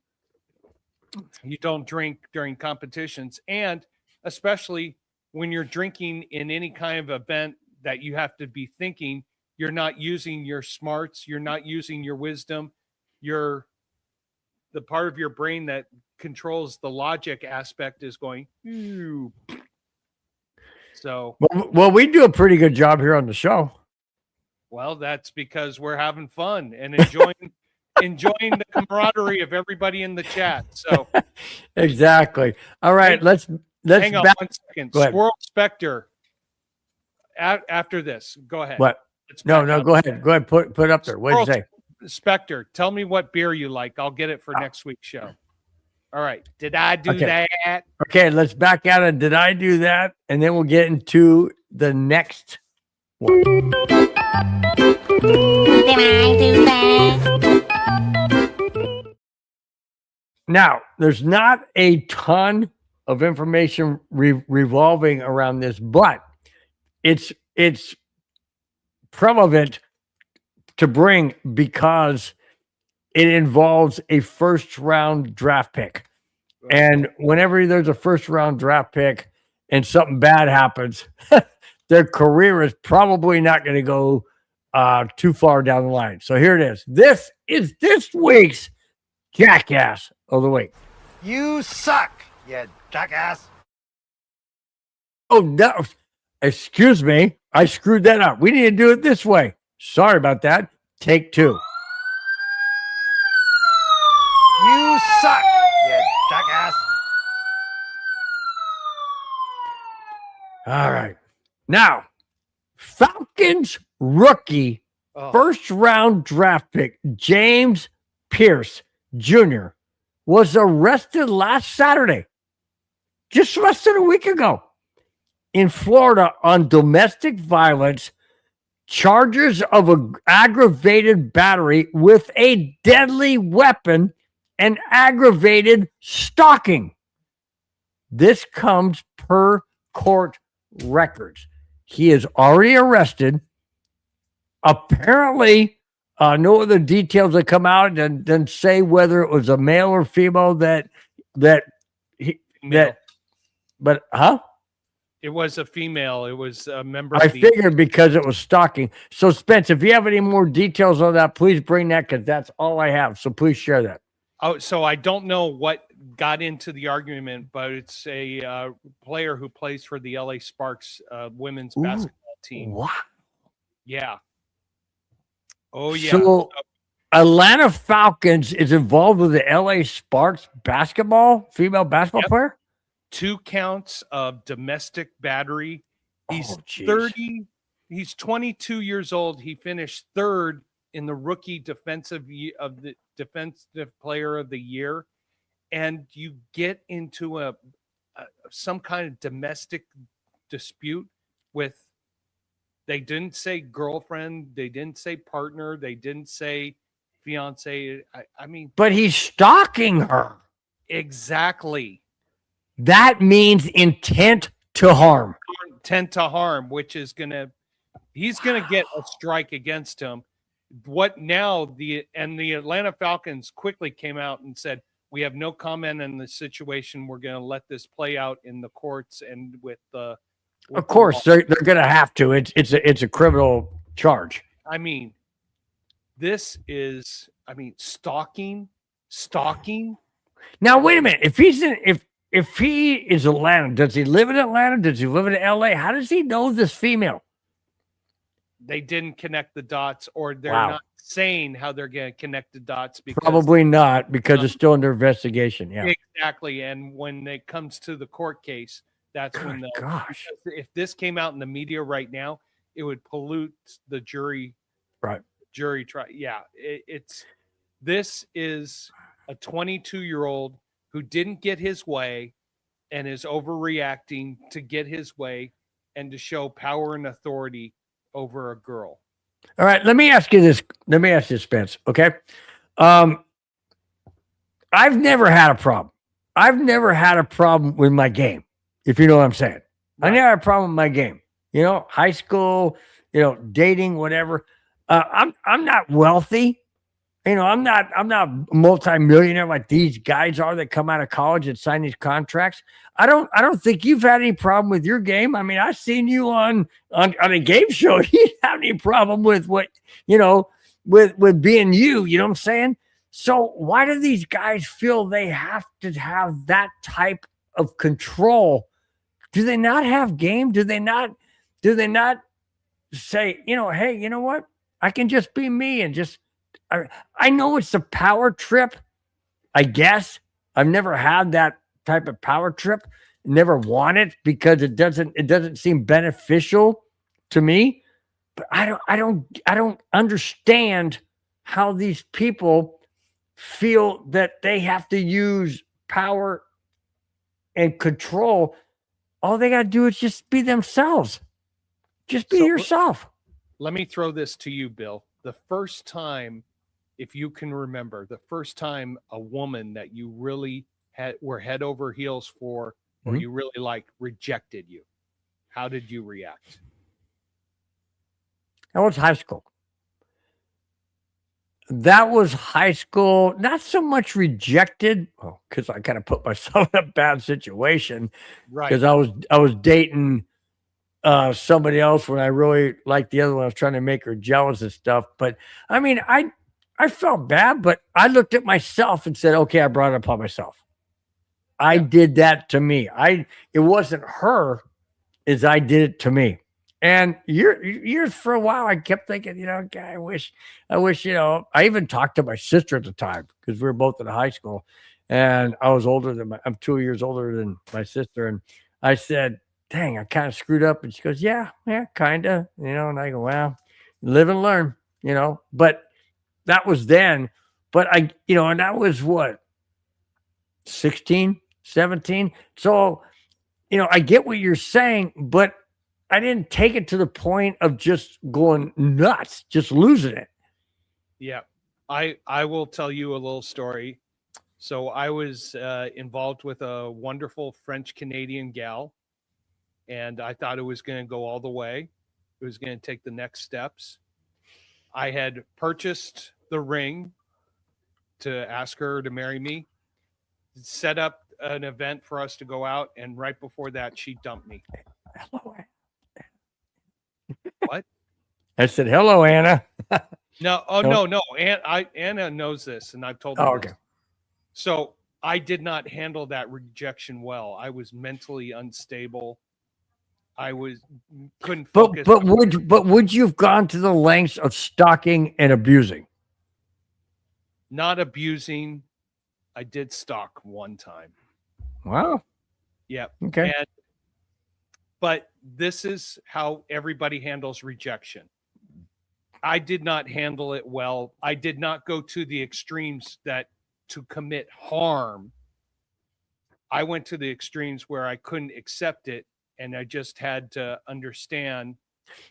you don't drink during competitions, and especially when you're drinking in any kind of event that you have to be thinking, you're not using your smarts, you're not using your wisdom, the part of your brain that controls the logic aspect is going, ew. So well, we do a pretty good job here on the show. Well, that's because we're having fun and enjoying the camaraderie of everybody in the chat. So exactly. All right, let's hang on 1 second. Squirrel Spectre. After this, go ahead. What? No, go ahead. Go ahead. Put it up there. What did you say? Spectre, tell me what beer you like. I'll get it for next week's show. All right. Did I do that? Okay, let's back out of did I do that? And then we'll get into the next one. Did I do that? Now, there's not a ton of information revolving around this, but it's relevant to bring because it involves a first round draft pick. And whenever there's a first round draft pick and something bad happens, their career is probably not going to go too far down the line. So here it is. This is this week's Jackass of the Week. You suck, you jackass. Oh, no. Excuse me. I screwed that up. We need to do it this way. Sorry about that. Take 2. You suck, you jackass. All right. Now, Falcons rookie first round draft pick James Pierce Jr. was arrested last Saturday, just less than a week ago. in Florida on domestic violence, charges of an aggravated battery with a deadly weapon, and aggravated stalking. This comes per court records. He is already arrested. Apparently, no other details that come out and then say whether it was a male or female that Male. but It was a female. It was a member I of the figured because it was stalking. So Spence, if you have any more details on that, please bring that, because that's all I have. So please share that. Oh, so I don't know what got into the argument, but it's a player who plays for the LA Sparks women's basketball team. Wow. Yeah. Oh, yeah. So Atlanta Falcons is involved with the LA Sparks female basketball player? 2 counts of domestic battery. He's geez. 30. He's 22 years old. He finished 3rd in the rookie defensive player of the year. And you get into some kind of domestic dispute with, they didn't say girlfriend, they didn't say partner, they didn't say fiance. I mean, but he's stalking her. Exactly. That means intent to harm. Intent to harm, which is he's gonna get a strike against him. What now? The Atlanta Falcons quickly came out and said, we have no comment on the situation. We're going to let this play out in the courts and with the. Of course, they're going to have to. It's a criminal charge. I mean, this is. I mean, stalking. Now wait a minute. If he is Atlanta, does he live in Atlanta? Does he live in LA? How does he know this female? They didn't connect the dots, or they're Wow. not saying how they're going to connect the dots. Because, Probably not, because it's still under investigation. Yeah, exactly. And when it comes to the court case, that's when gosh. If this came out in the media right now, it would pollute the jury. Right. Jury trial. Yeah. This is a 22-year-old who didn't get his way and is overreacting to get his way and to show power and authority over a girl. All right, let me ask you this. Let me ask you, Spence. Okay, I've never had a problem. I've never had a problem with my game, if you know what I'm saying. I never had a problem with my game. You know, high school, dating, whatever. I'm not wealthy. I'm not multi-millionaire like these guys are that come out of college and sign these contracts. I don't think you've had any problem with your game. I mean, I've seen you on a game show. You didn't have any problem with what, with being you, you know what I'm saying? So why do these guys feel they have to have that type of control? Do they not have game? Do they not say, hey, you know what? I can just be me and just, I know it's a power trip, I guess. I've never had that type of power trip. Never want it because it doesn't seem beneficial to me. But I don't understand how these people feel that they have to use power and control. All they got to do is just be themselves. Just be yourself. Let me throw this to you, Bill. The first time, if you can remember, the first time a woman that you really were head over heels for, or you really liked, rejected you, how did you react? That was high school. Not so much rejected, because I kind of put myself in a bad situation. Right. Because I was dating somebody else when I really liked the other one. I was trying to make her jealous and stuff. But I mean, I felt bad, but I looked at myself and said, okay, I brought it upon myself. I did that to me. It wasn't her, as I did it to me. And years for a while, I kept thinking, God, I wish, I even talked to my sister at the time because we were both in high school, and I was I'm 2 years older than my sister. And I said, dang, I kind of screwed up. And she goes, yeah, kind of, and I go, well, live and learn, but that was then. But and that was what, 16, 17. So I get what you're saying, but I didn't take it to the point of just going nuts, just losing it. Yeah. I will tell you a little story. So I was involved with a wonderful French Canadian gal, and I thought it was going to go all the way. It was going to take the next steps. I had purchased the ring to ask her to marry me, set up an event for us to go out, and right before that, she dumped me. Hello. What? I said, hello, Anna. No, no. Anna knows this, and I've told her. Oh, okay. This. So I did not handle that rejection well. I was mentally unstable. I couldn't focus. But would you have gone to the lengths of stalking and abusing? Not abusing. I did stalk one time. Wow. Yeah. Okay. But this is how everybody handles rejection. I did not handle it well. I did not go to the extremes to commit harm. I went to the extremes where I couldn't accept it, and I just had to understand.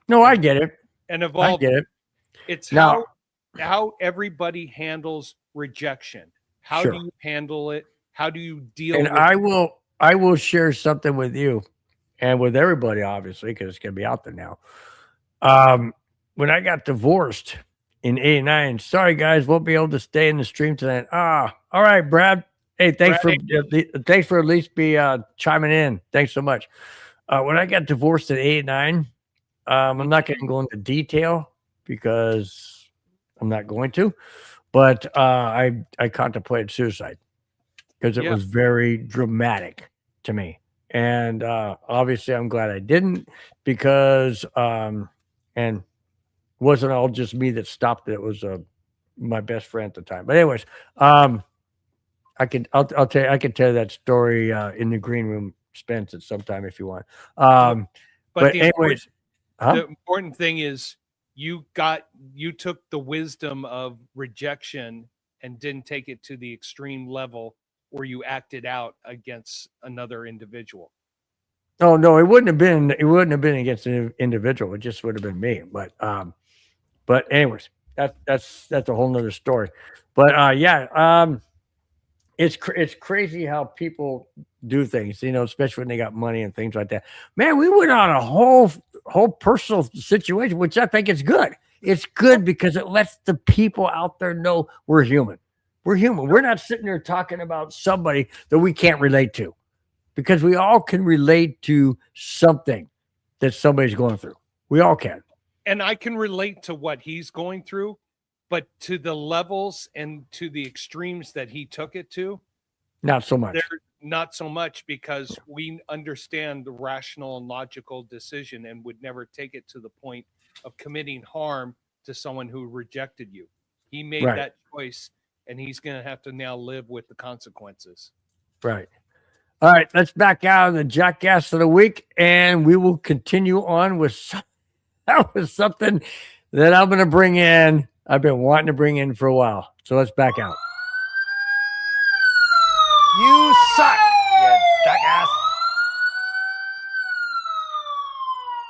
No, I get it. And evolve. I get it. It's No. how everybody handles rejection. How Sure. do you handle it? How do you deal And with it? I will share something with you and with everybody, obviously, because it's going to be out there now. When I got divorced in '89, sorry guys, won't be able to stay in the stream tonight. All right, Brad. Hey, thanks for at least be chiming in. Thanks so much. When I got divorced in '89, I'm not going to go into detail because I'm not going to, but I contemplated suicide because it was very dramatic to me. And obviously I'm glad I didn't, because and wasn't all just me that stopped it. It was my best friend at the time. But anyways, I'll tell you, I can tell that story in the green room, Spence, at some time if you want. But anyways, the important thing is you took the wisdom of rejection and didn't take it to the extreme level where you acted out against another individual. Oh no, it wouldn't have been against an individual. It just would have been me. But anyways, that's a whole nother story. But it's crazy how people do things, especially when they got money and things like that. Man, we went on a whole personal situation, which I think is good. It's good because it lets the people out there know we're human. We're human. We're not sitting there talking about somebody that we can't relate to, because we all can relate to something that somebody's going through. We all can. And I can relate to what he's going through, but to the levels and to the extremes that he took it to, not so much. Not so much, because we understand the rational and logical decision and would never take it to the point of committing harm to someone who rejected you. He made that choice, and he's going to have to now live with the consequences. Right. All right, let's back out of the jackass of the week, and we will continue on with something that I'm going to bring in. I've been wanting to bring in for a while. So let's back out. You suck, you jackass.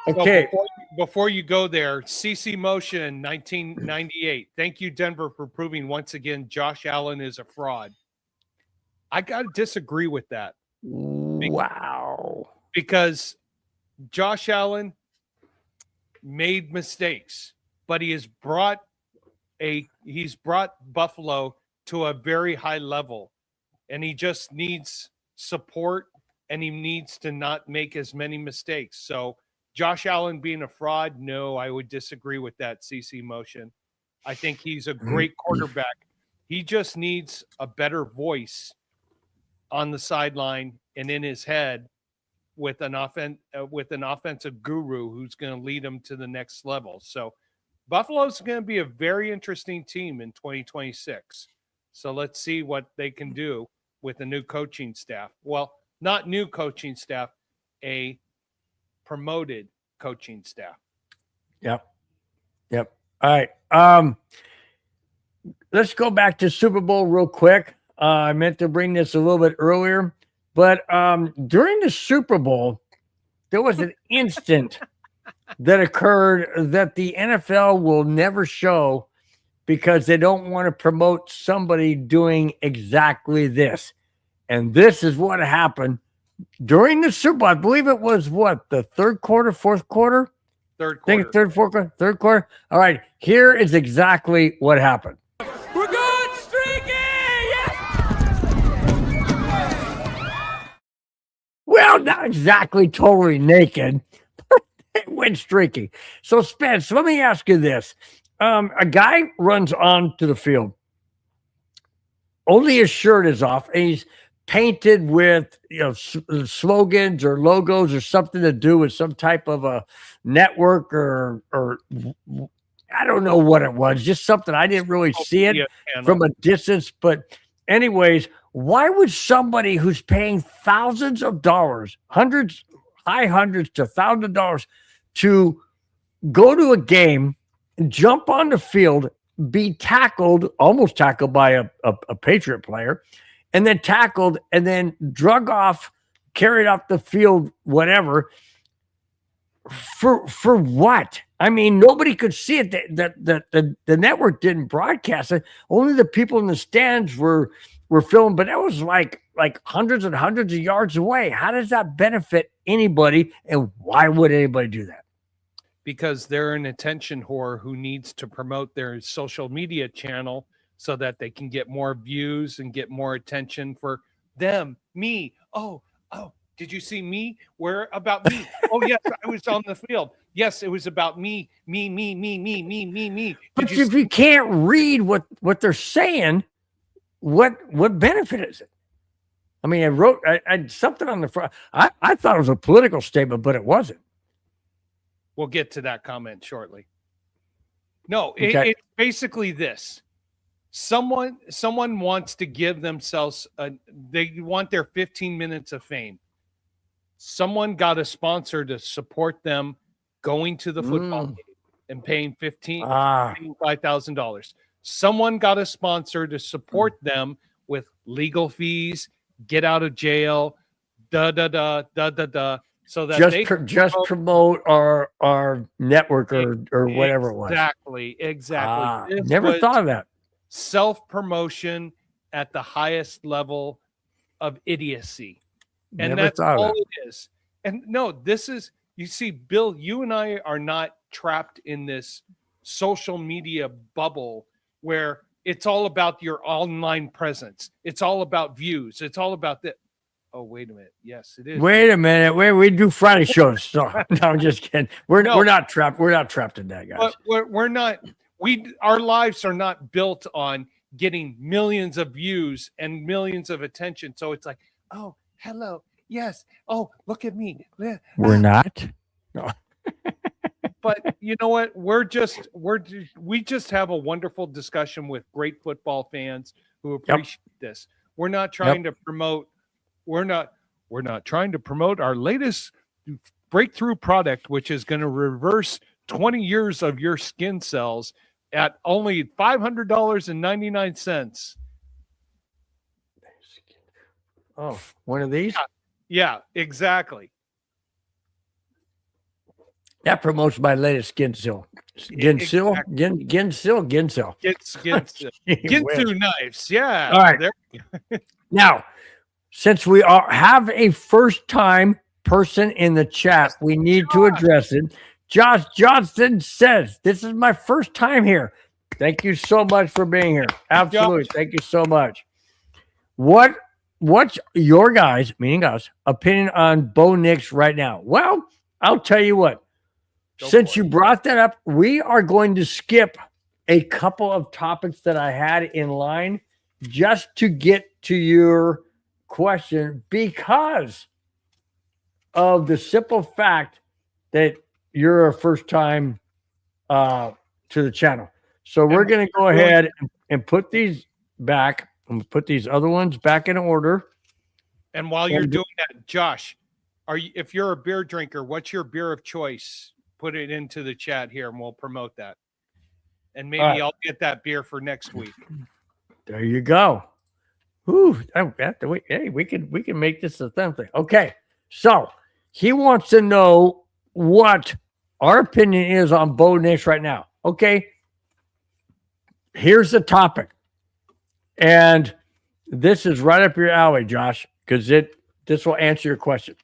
Okay. So before you go there, CC Motion 1998. Thank you, Denver, for proving once again Josh Allen is a fraud. I got to disagree with that. Wow. Because Josh Allen made mistakes, but he's brought Buffalo to a very high level, and he just needs support, and he needs to not make as many mistakes. So Josh Allen being a fraud, no, I would disagree with that, CC Motion. I think he's a great quarterback. He just needs a better voice on the sideline and in his head with an offensive guru who's going to lead him to the next level. So Buffalo's going to be a very interesting team in 2026. So let's see what they can do with the new coaching staff. Well, not new coaching staff, a promoted coaching staff. Yep. All right. Let's go back to Super Bowl real quick. I meant to bring this a little bit earlier. But during the Super Bowl, there was an instant that occurred that the NFL will never show because they don't want to promote somebody doing exactly this. And this is what happened during the Super Bowl. I believe it was what, the third quarter, fourth quarter? Third I think quarter. third, fourth quarter, third quarter. All right, here is exactly what happened. We're going streaking! Well, not exactly totally naked, but they went streaking. So, Spence, let me ask you this. A guy runs onto the field. Only his shirt is off, and he's painted with slogans or logos or something to do with some type of a network or I don't know what it was. Just something I didn't really see it from a distance. But anyways, why would somebody who's paying thousands of dollars, high hundreds to $1,000 to go to a game, jump on the field, be tackled, almost tackled by a Patriot player, and then tackled and then drug off, carried off the field, whatever, for what? I mean, nobody could see it. The network didn't broadcast it. Only the people in the stands were filming, but that was like hundreds and hundreds of yards away. How does that benefit anybody, and why would anybody do that? Because they're an attention whore who needs to promote their social media channel so that they can get more views and get more attention for them. Me. Oh, did you see me? Where about me? Oh, yes, I was on the field. Yes, it was about me. But if you can't read what they're saying, what benefit is it? I mean, I something on the front. I thought it was a political statement, but it wasn't. We'll get to that comment shortly. No, Okay. it's basically this. Someone wants to give themselves they want their 15 minutes of fame. Someone got a sponsor to support them going to the football game and paying $5,000. Someone got a sponsor to support them with legal fees, get out of jail, so that they just promote our network or whatever it was. Exactly. Never thought of that. Self-promotion at the highest level of idiocy. And Never that's thought of all that. it is. And no, this is, you see, Bill, you and I are not trapped in this social media bubble where it's all about your online presence. It's all about views. It's all about that. Oh, wait a minute. Yes, it is. Wait a minute. We do Friday shows. So, no, I'm just kidding. We're not trapped. We're not trapped in that, guys. But we're not. Our lives are not built on getting millions of views and millions of attention. So it's like, oh, hello, yes. Oh, look at me. We're not. No. But you know what? We just have a wonderful discussion with great football fans who appreciate this. We're not trying to promote. We're not trying to promote our latest breakthrough product, which is going to reverse 20 years of your skin cells at only $500.99. Oh, one of these? Yeah, exactly. That promotes my latest Ginsil. Ginsil? Ginsil. Ginsu knives. Yeah. All right. Now, since we have a first-time person in the chat, we need to address it. Josh Johnson says, this is my first time here. Thank you so much for being here. Absolutely. Thank you so much. What's your guys, meaning us, opinion on Bo Nix right now? Well, I'll tell you what. Since you brought that up, we are going to skip a couple of topics that I had in line just to get to your question because of the simple fact that you're a first time to the channel. So we're going to go ahead and put these back. I'm going to put these other ones back in order. And while you're doing that, Josh, if you're a beer drinker, what's your beer of choice? Put it into the chat here and we'll promote that. And maybe I'll get that beer for next week. There you go. Ooh, hey, we can make this a thing. Okay, so he wants to know what our opinion is on Bo Nix right now. Okay, here's the topic, and this is right up your alley, Josh, because this will answer your question.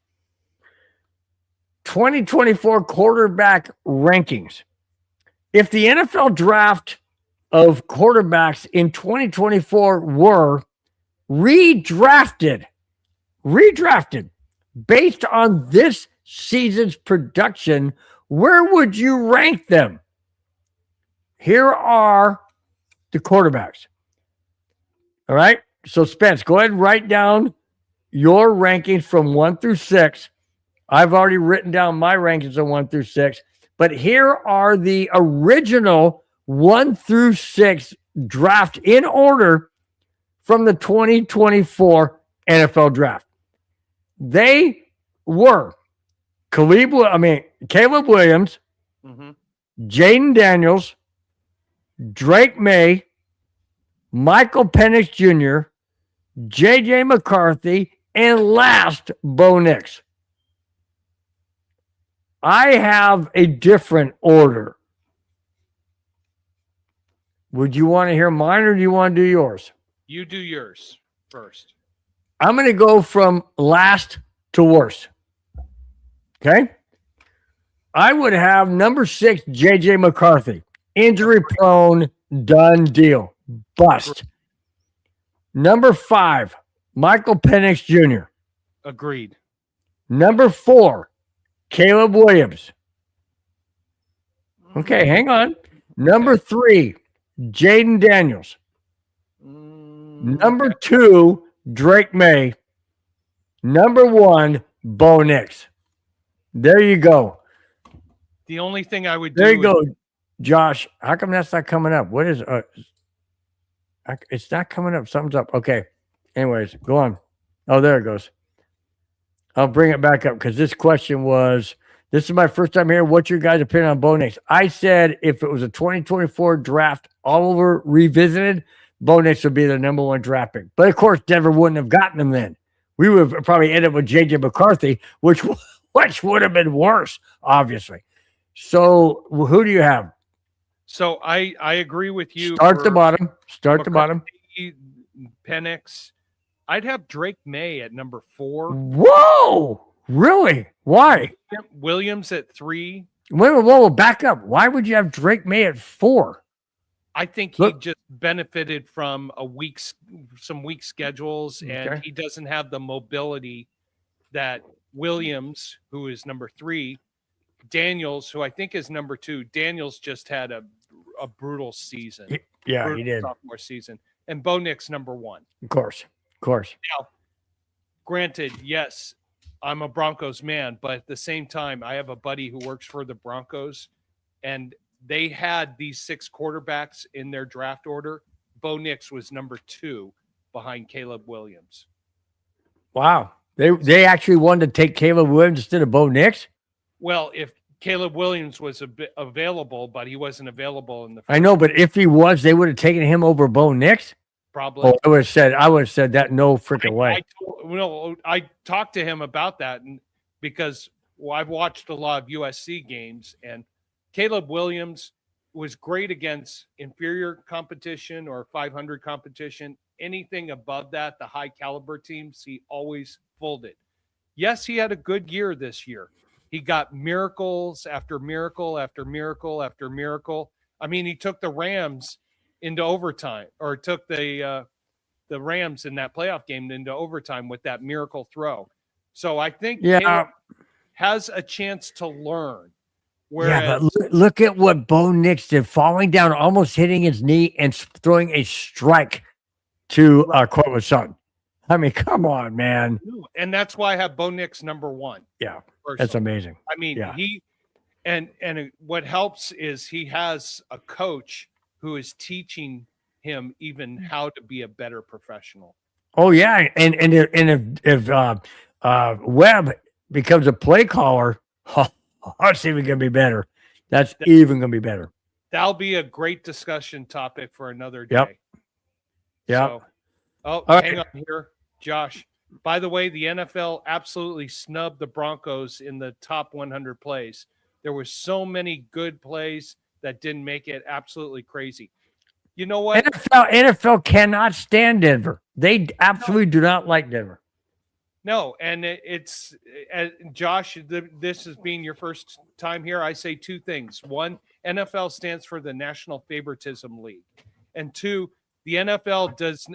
2024 quarterback rankings. If the NFL draft of quarterbacks in 2024 were redrafted based on this season's production, where would you rank them? Here are the quarterbacks. All right. So, Spence, go ahead and write down your rankings from 1 through 6. I've already written down my rankings of 1 through 6, but here are the original 1 through 6 draft in order from the 2024 NFL draft. They were Caleb Williams, Jaden Daniels, Drake May, Michael Penix Jr., J.J. McCarthy, and last, Bo Nix. I have a different order. Would you want to hear mine or do you want to do yours? You do yours first. I'm going to go from last to worst. Okay? I would have number 6, J.J. McCarthy. Injury prone, done deal. Bust. Number 5, Michael Penix Jr. Agreed. Number 4, Caleb Williams. Okay, hang on. Number 3, Jaden Daniels. Number 2, Drake May. Number 1, Bo Nix. There you go. The only thing I would do. There you go, Josh. How come that's not coming up? What is it's not coming up. Something's up. Okay. Anyways, go on. Oh, there it goes. I'll bring it back up because this question was, this is my first time here. What's your guys' opinion on Bo Nix? I said if it was a 2024 draft all over revisited, Bo Nix would be the number 1 draft pick. But, of course, Denver wouldn't have gotten him then. We would have probably ended up with J.J. McCarthy, which would have been worse, obviously. So who do you have? So I agree with you. Start the bottom. Start the bottom. Penix. I'd have Drake May at number 4. Whoa! Really? Why? Williams at 3. Whoa, back up. Why would you have Drake May at 4? I think he just benefited from some weak schedules, and he doesn't have the mobility that Williams, who is number 3, Daniels, who I think is number 2. Daniels just had a brutal season. He did. Sophomore season. And Bo Nix, number 1. Of course. Now, granted, yes, I'm a Broncos man, but at the same time, I have a buddy who works for the Broncos, and they had these 6 quarterbacks in their draft order. Bo Nix was number 2 behind Caleb Williams. Wow. They actually wanted to take Caleb Williams instead of Bo Nix? Well, if Caleb Williams was available, but he wasn't available in the first. I know, but if he was, they would have taken him over Bo Nix? Probably. Oh, I would have said that no freaking way. I talked to him about that, and because I've watched a lot of USC games, and Caleb Williams was great against inferior competition or 500 competition. Anything above that, the high caliber teams, he always folded. Yes, he had a good year this year. He got miracles after miracle after miracle after miracle. I mean, he took the Rams into overtime, or took the Rams in that playoff game into overtime with that miracle throw. So I think Caleb has a chance to learn. Whereas, but look at what Bo Nix did, falling down, almost hitting his knee and throwing a strike to Cortland Sutton. I mean, come on, man. And that's why I have Bo Nix number 1. Yeah, personally. That's amazing. I mean, he and what helps is he has a coach who is teaching him even how to be a better professional. Oh yeah, and if Webb becomes a play caller, that's even gonna be better. That's even gonna be better. That'll be a great discussion topic for another day. Yep. Oh, All hang right. on here, Josh. By the way, the NFL absolutely snubbed the Broncos in the top 100 plays. There were so many good plays that didn't make it. Absolutely crazy. You know what? NFL cannot stand Denver. They absolutely do not like Denver. No, and it's Josh. This is being your first time here. I say two things. One, NFL stands for the National Favoritism League, and two, the NFL does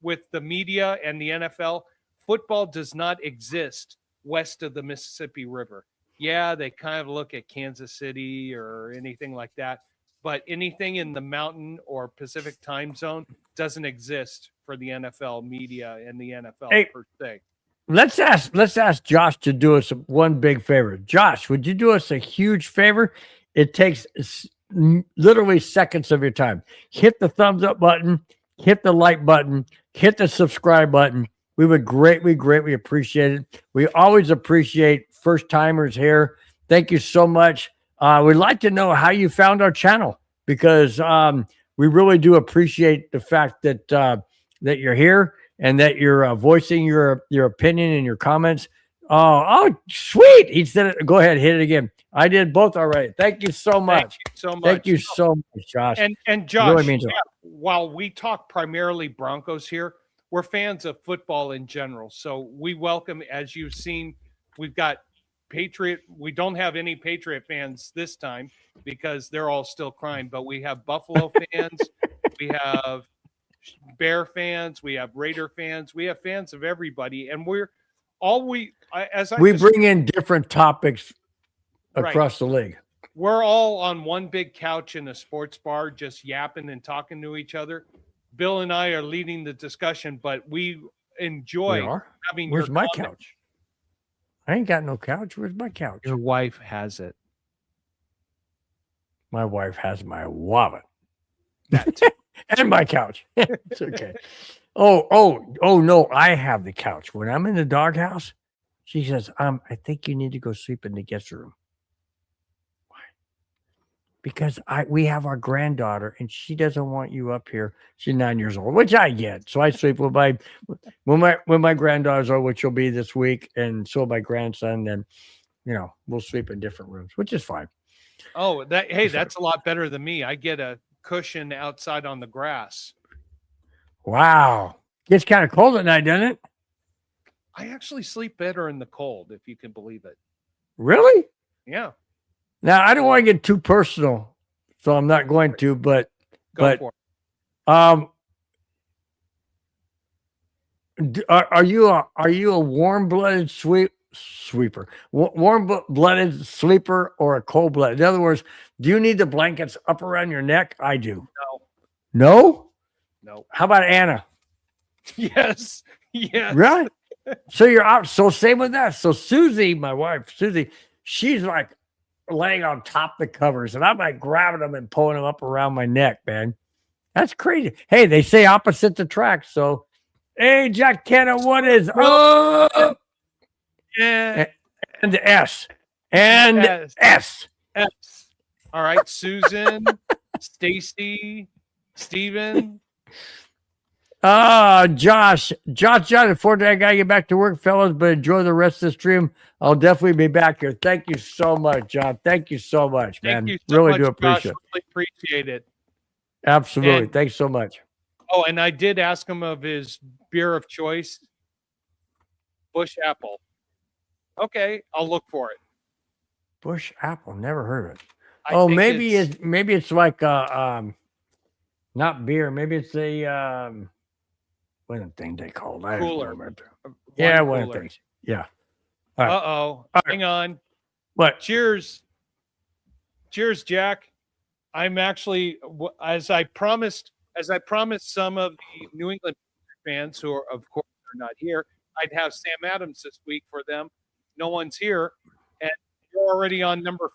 with the media and the NFL. Football does not exist west of the Mississippi River. Yeah, they kind of look at Kansas City or anything like that, but anything in the Mountain or Pacific time zone doesn't exist for the NFL media and the NFL per se. Let's ask Josh to do us one big favor. Josh, would you do us a huge favor? It takes literally seconds of your time. Hit the thumbs up button, hit the like button, hit the subscribe button. We would greatly appreciate it. We always appreciate first timers here. Thank you so much. We'd like to know how you found our channel, because we really do appreciate the fact that that you're here and that you're voicing your opinion and your comments. Oh, sweet. He said it. Go ahead, hit it again. I did both already. Thank you so much. Thank you so much, Josh. And Josh, really means a lot. while we talk primarily Broncos here, we're fans of football in general. So we welcome, as you've seen, we've got Patriot. We don't have any Patriot fans this time because they're all still crying, but we have Buffalo fans. We have Bear fans, we have Raider fans, we have fans of everybody, and we bring in different topics across the league. We're all on one big couch in a sports bar, just yapping and talking to each other. Bill and I are leading the discussion, but we enjoy having. Where's my couch? I ain't got no couch. Where's my couch? Your wife has it. My wife has my wallet. And my couch. It's okay. Oh, no, I have the couch. When I'm in the doghouse, she says, I think you need to go sleep in the guest room. Why? Because we have our granddaughter and she doesn't want you up here. She's 9 years old, which I get. So I sleep with when my granddaughters are, which will be this week, and so my grandson, then we'll sleep in different rooms, which is fine. Oh, that's a lot better than me. I get a cushion outside on the grass. Wow. Gets kind of cold at night, doesn't it? I actually sleep better in the cold, if you can believe it. Really? Yeah. Now, I don't want to get too personal, so I'm not going to, but Go for it. Are you a warm-blooded sweeper, warm-blooded sleeper, or a cold-blooded? In other words, do you need the blankets up around your neck? I do. No. How about Anna? Yes. Really? So you're out. So same with that. So Susie, my wife, she's like laying on top of the covers, and I'm like grabbing them and pulling them up around my neck, man. That's crazy. Hey, they say opposites attract. So, hey, Jack Kenna, what is Yeah. and S and S. All right, Susan, Stacy, Steven. Josh, unfortunately, I gotta get back to work, fellas, but enjoy the rest of the stream. I'll definitely be back here. Thank you so much, John. Thank you so much, man. Thank you so really much, do appreciate Josh. Really appreciate it. Absolutely. Thanks so much. Oh, and I did ask him of his beer of choice, Bush Apple. Okay, I'll look for it. Bush Apple, never heard of it. Maybe it's like not beer. Maybe it's a what a thing they call it. Cooler. Yeah, one of the things. Yeah. Right. Uh-oh. Hang on. What? Cheers, Jack. I'm actually, as I promised some of the New England fans who are, of course, are not here, I'd have Sam Adams this week for them. No one's here, and you're already on number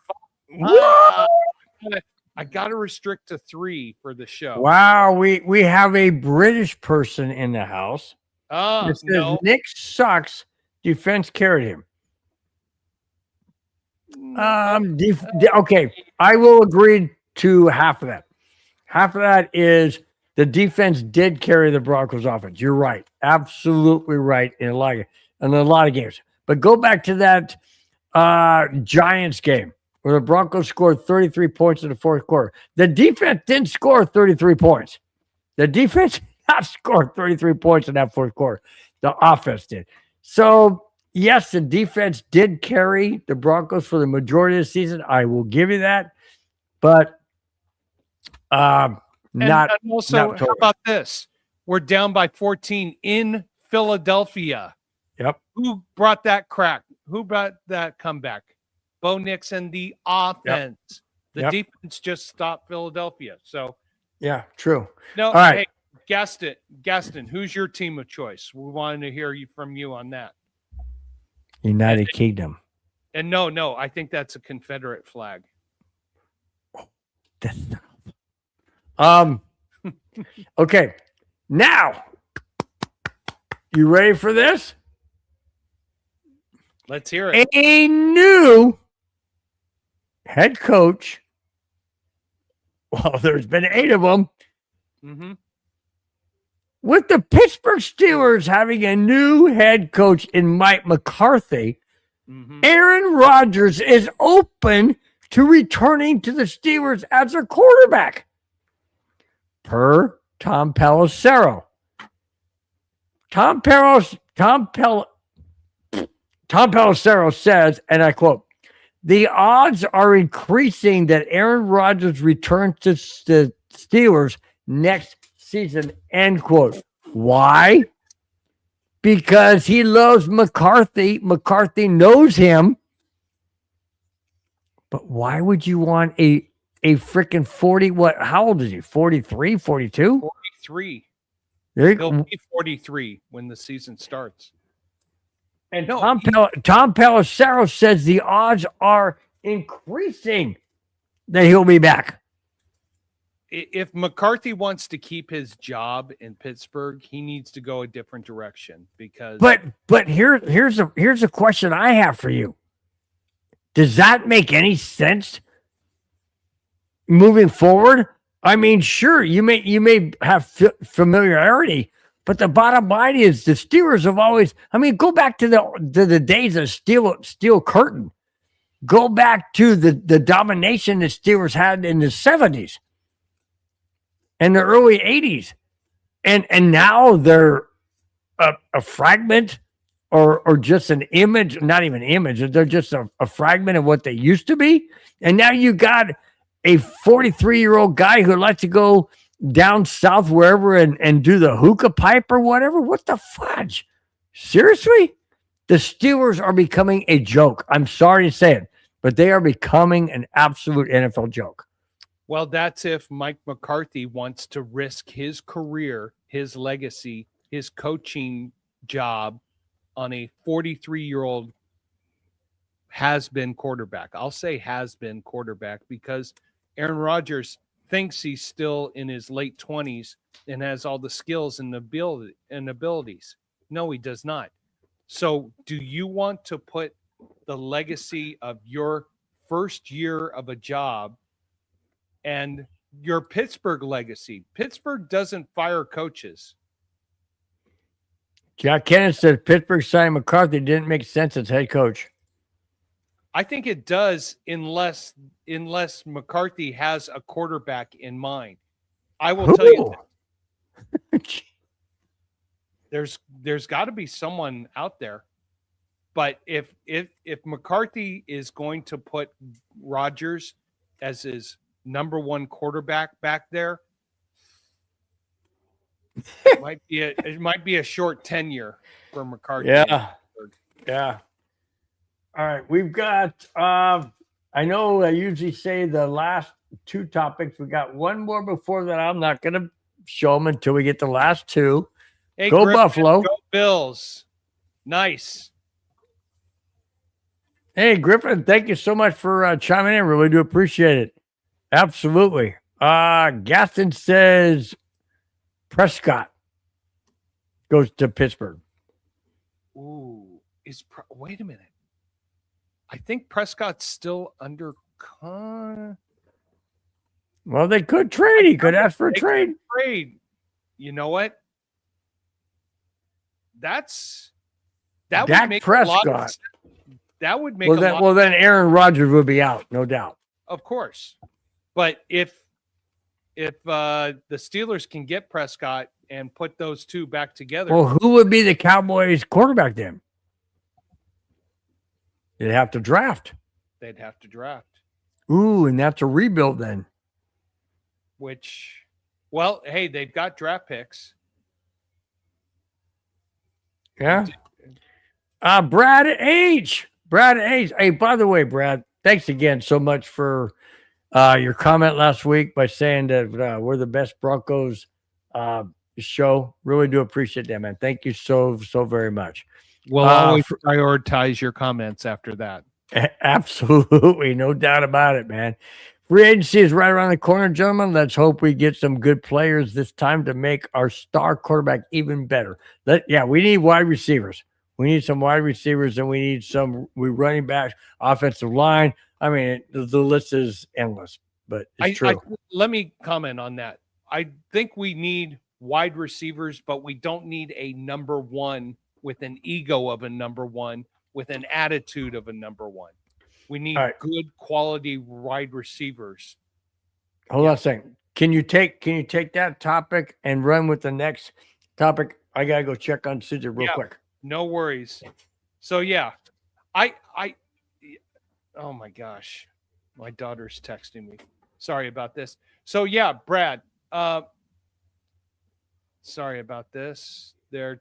5. I got to restrict to 3 for the show. Wow, we have a British person in the house. It says, no. Nick sucks. Defense carried him. Okay, I will agree to half of that. Half of that is The defense did carry the Broncos offense. You're right. Absolutely right in a lot of games. But go back to that Giants game where the Broncos scored 33 points in the fourth quarter. The defense didn't score 33 points. The defense did not score 33 points in that fourth quarter. The offense did. So, yes, the defense did carry the Broncos for the majority of the season. I will give you that. But And not also, not how totally. about this? We're down by 14 in Philadelphia. Yep. Who brought that crack? Who brought that comeback? Bo Nix and the offense. The Yep. defense just stopped Philadelphia. So, Yeah, true. no, All right. hey, Gaston, who's your team of choice? We wanted to hear from you on that. United Kingdom. And no, I think that's a Confederate flag. Okay. Now, you ready for this? Let's hear it. A new head coach. Well, there's been 8 of them. Mm-hmm. With the Pittsburgh Steelers having a new head coach in Mike McCarthy, Mm-hmm. Aaron Rodgers is open to returning to the Steelers as a quarterback, per Tom Pelissero. Tom Pelissero says, and I quote, "The odds are increasing that Aaron Rodgers returns to the Steelers next season," end quote. Why? Because he loves McCarthy. McCarthy knows him. But why would you want a freaking 40? What? How old is he? 43, 42? 43. There you He'll go. be 43 when the season starts. And No, Tom Pelissero says the odds are increasing that he'll be back. If McCarthy wants to keep his job in Pittsburgh, he needs to go a different direction because. But here's a question I have for you. Does that make any sense moving forward? I mean, sure, you may have familiarity, but the bottom line is the Steelers have always. I mean, go back to the days of steel curtain. Go back to the domination the Steelers had in the 70s and the early 80s, and now they're a fragment. Or just an image, not even image. They're just a fragment of what they used to be. And now you got a 43-year-old guy who likes to go down south wherever and do the hookah pipe or whatever. What the fudge? Seriously? The Steelers are becoming a joke. I'm sorry to say it, but they are becoming an absolute NFL joke. Well, that's if Mike McCarthy wants to risk his career, his legacy, his coaching job on a 43-year-old has-been quarterback. I'll say has-been quarterback because Aaron Rodgers thinks he's still in his late 20s and has all the skills and abilities. No, he does not. So do you want to put the legacy of your first year of a job and your Pittsburgh legacy? Pittsburgh doesn't fire coaches. Jack Kenneth said Pittsburgh signing McCarthy didn't make sense as head coach. I think it does unless McCarthy has a quarterback in mind. I will tell you there's got to be someone out there. But if McCarthy is going to put Rodgers as his number one quarterback back there, it might be a short tenure for McCarthy. Yeah. All right, we've got. I know I usually say the last 2 topics. We got one more before that. I'm not going to show them until we get the last 2. Hey, go Griffin, Buffalo! Go Bills! Nice. Hey Griffin, thank you so much for chiming in. Really do appreciate it. Absolutely. Gaston says Prescott goes to Pittsburgh. Ooh, wait a minute. I think Prescott's still under Well, they could trade. He could ask for a trade. you know what? That would Dak make a Prescott. lot of sense. That would make Well, then Aaron Rodgers would be out, no doubt. Of course. But if the Steelers can get Prescott and put those two back together. Well, who would be the Cowboys quarterback then? They'd have to draft. They'd have to draft. Ooh, and that's a rebuild then. Which, well, hey, they've got draft picks. Yeah. Brad H. Hey, by the way, Brad, thanks again so much for your comment last week by saying that we're the best Broncos show. Really do appreciate that, man. Thank you so very much. We'll always prioritize your comments after that. Absolutely. No doubt about it, man. Free agency is right around the corner, gentlemen. Let's hope we get some good players this time to make our star quarterback even better. We need wide receivers. We need some wide receivers, and we need some running backs, offensive line. I mean, the list is endless, but it's true. Let me comment on that. I think we need wide receivers, but we don't need a number one with an ego of a number one, with an attitude of a number one. We need good quality wide receivers. Hold on a second. Can you take that topic and run with the next topic? I gotta go check on Caesar real quick. No worries. So oh my gosh, my daughter's texting me. Sorry about this. So Brad, sorry about this. Their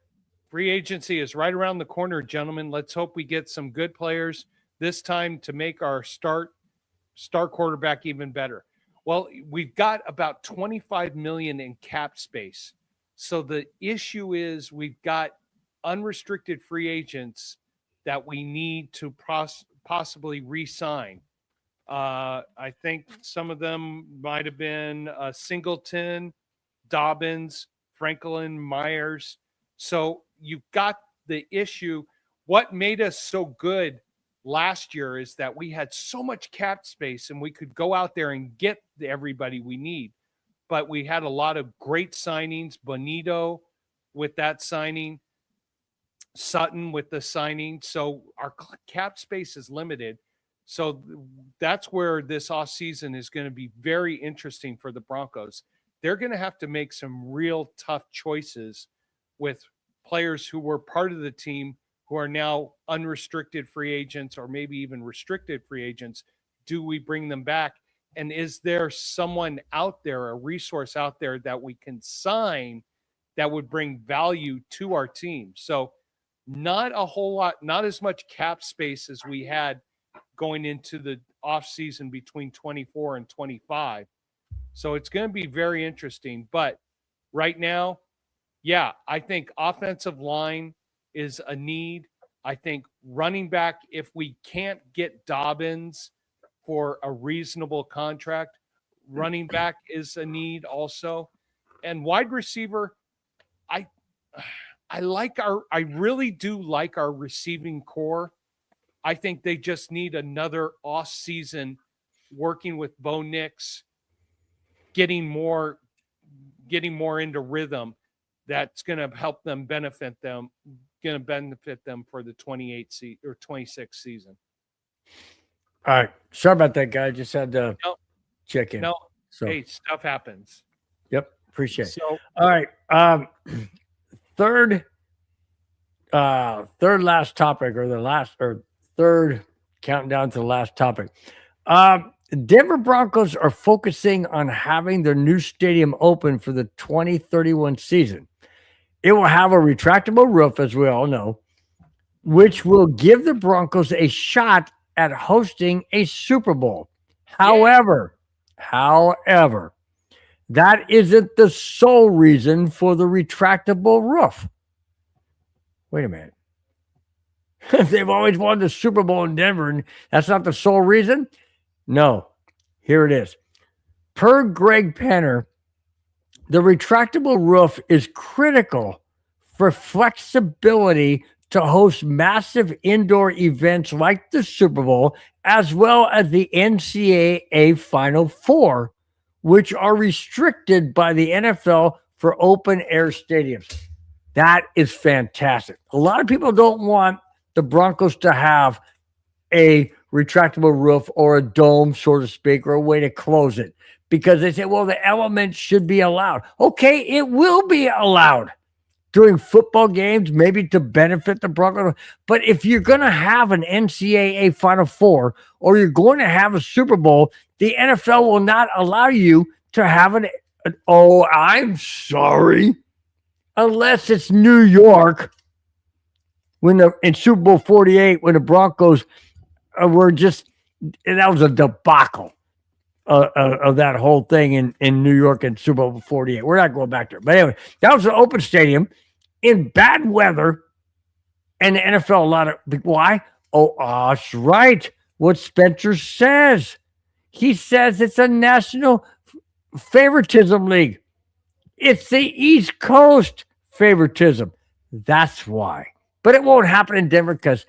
free agency is right around the corner, gentlemen. Let's hope we get some good players this time to make our star quarterback even better. Well, we've got about $25 million in cap space. So the issue is we've got unrestricted free agents that we need to possibly re-sign. I think some of them might have been Singleton, Dobbins, Franklin, Myers. So you've got the issue. What made us so good last year is that we had so much cap space and we could go out there and get everybody we need. But we had a lot of great signings. Bonito with that signing, Sutton with the signing. So our cap space is limited. So that's where this offseason is going to be very interesting for the Broncos. They're going to have to make some real tough choices with players who were part of the team who are now unrestricted free agents or maybe even restricted free agents. Do we bring them back? And is there someone out there, a resource out there that we can sign that would bring value to our team? So not a whole lot, not as much cap space as we had going into the offseason between 24 and 25. So it's going to be very interesting. But right now, I think offensive line is a need. I think running back, if we can't get Dobbins for a reasonable contract, running back is a need also. And wide receiver, I really do like our receiving core. I think they just need another off season working with Bo Nix, getting more into rhythm. That's going to help them benefit them for the 28 or 26 season. All right. Sorry about that, guy. Just had to check in. No, so, hey, stuff happens. Yep. Appreciate it. So, all right. Third last topic, or third counting down to the last topic. Denver Broncos are focusing on having their new stadium open for the 2031 season. It will have a retractable roof, as we all know, which will give the Broncos a shot at hosting a Super Bowl. However, that isn't the sole reason for the retractable roof. Wait a minute. They've always wanted the Super Bowl in Denver, and that's not the sole reason? No. Here it is. Per Greg Penner, the retractable roof is critical for flexibility to host massive indoor events like the Super Bowl, as well as the NCAA Final Four, which are restricted by the NFL for for open air stadiums. That is fantastic. A lot of people don't want the Broncos to have a retractable roof or a dome, so to speak, or a way to close it because they say, well, the elements should be allowed. Okay, it will be allowed during football games, maybe to benefit the Broncos. But if you're going to have an NCAA Final Four or you're going to have a Super Bowl, the NFL will not allow you to have oh, I'm sorry, unless it's New York in Super Bowl 48 when the Broncos were just, that was a debacle of that whole thing in New York in Super Bowl 48. We're not going back there. But anyway, that was an open stadium in bad weather, and the NFL, a lot of, why? Oh, that's right. What Spencer says. He says it's a national favoritism league. It's the East Coast favoritism. That's why. But it won't happen in Denver because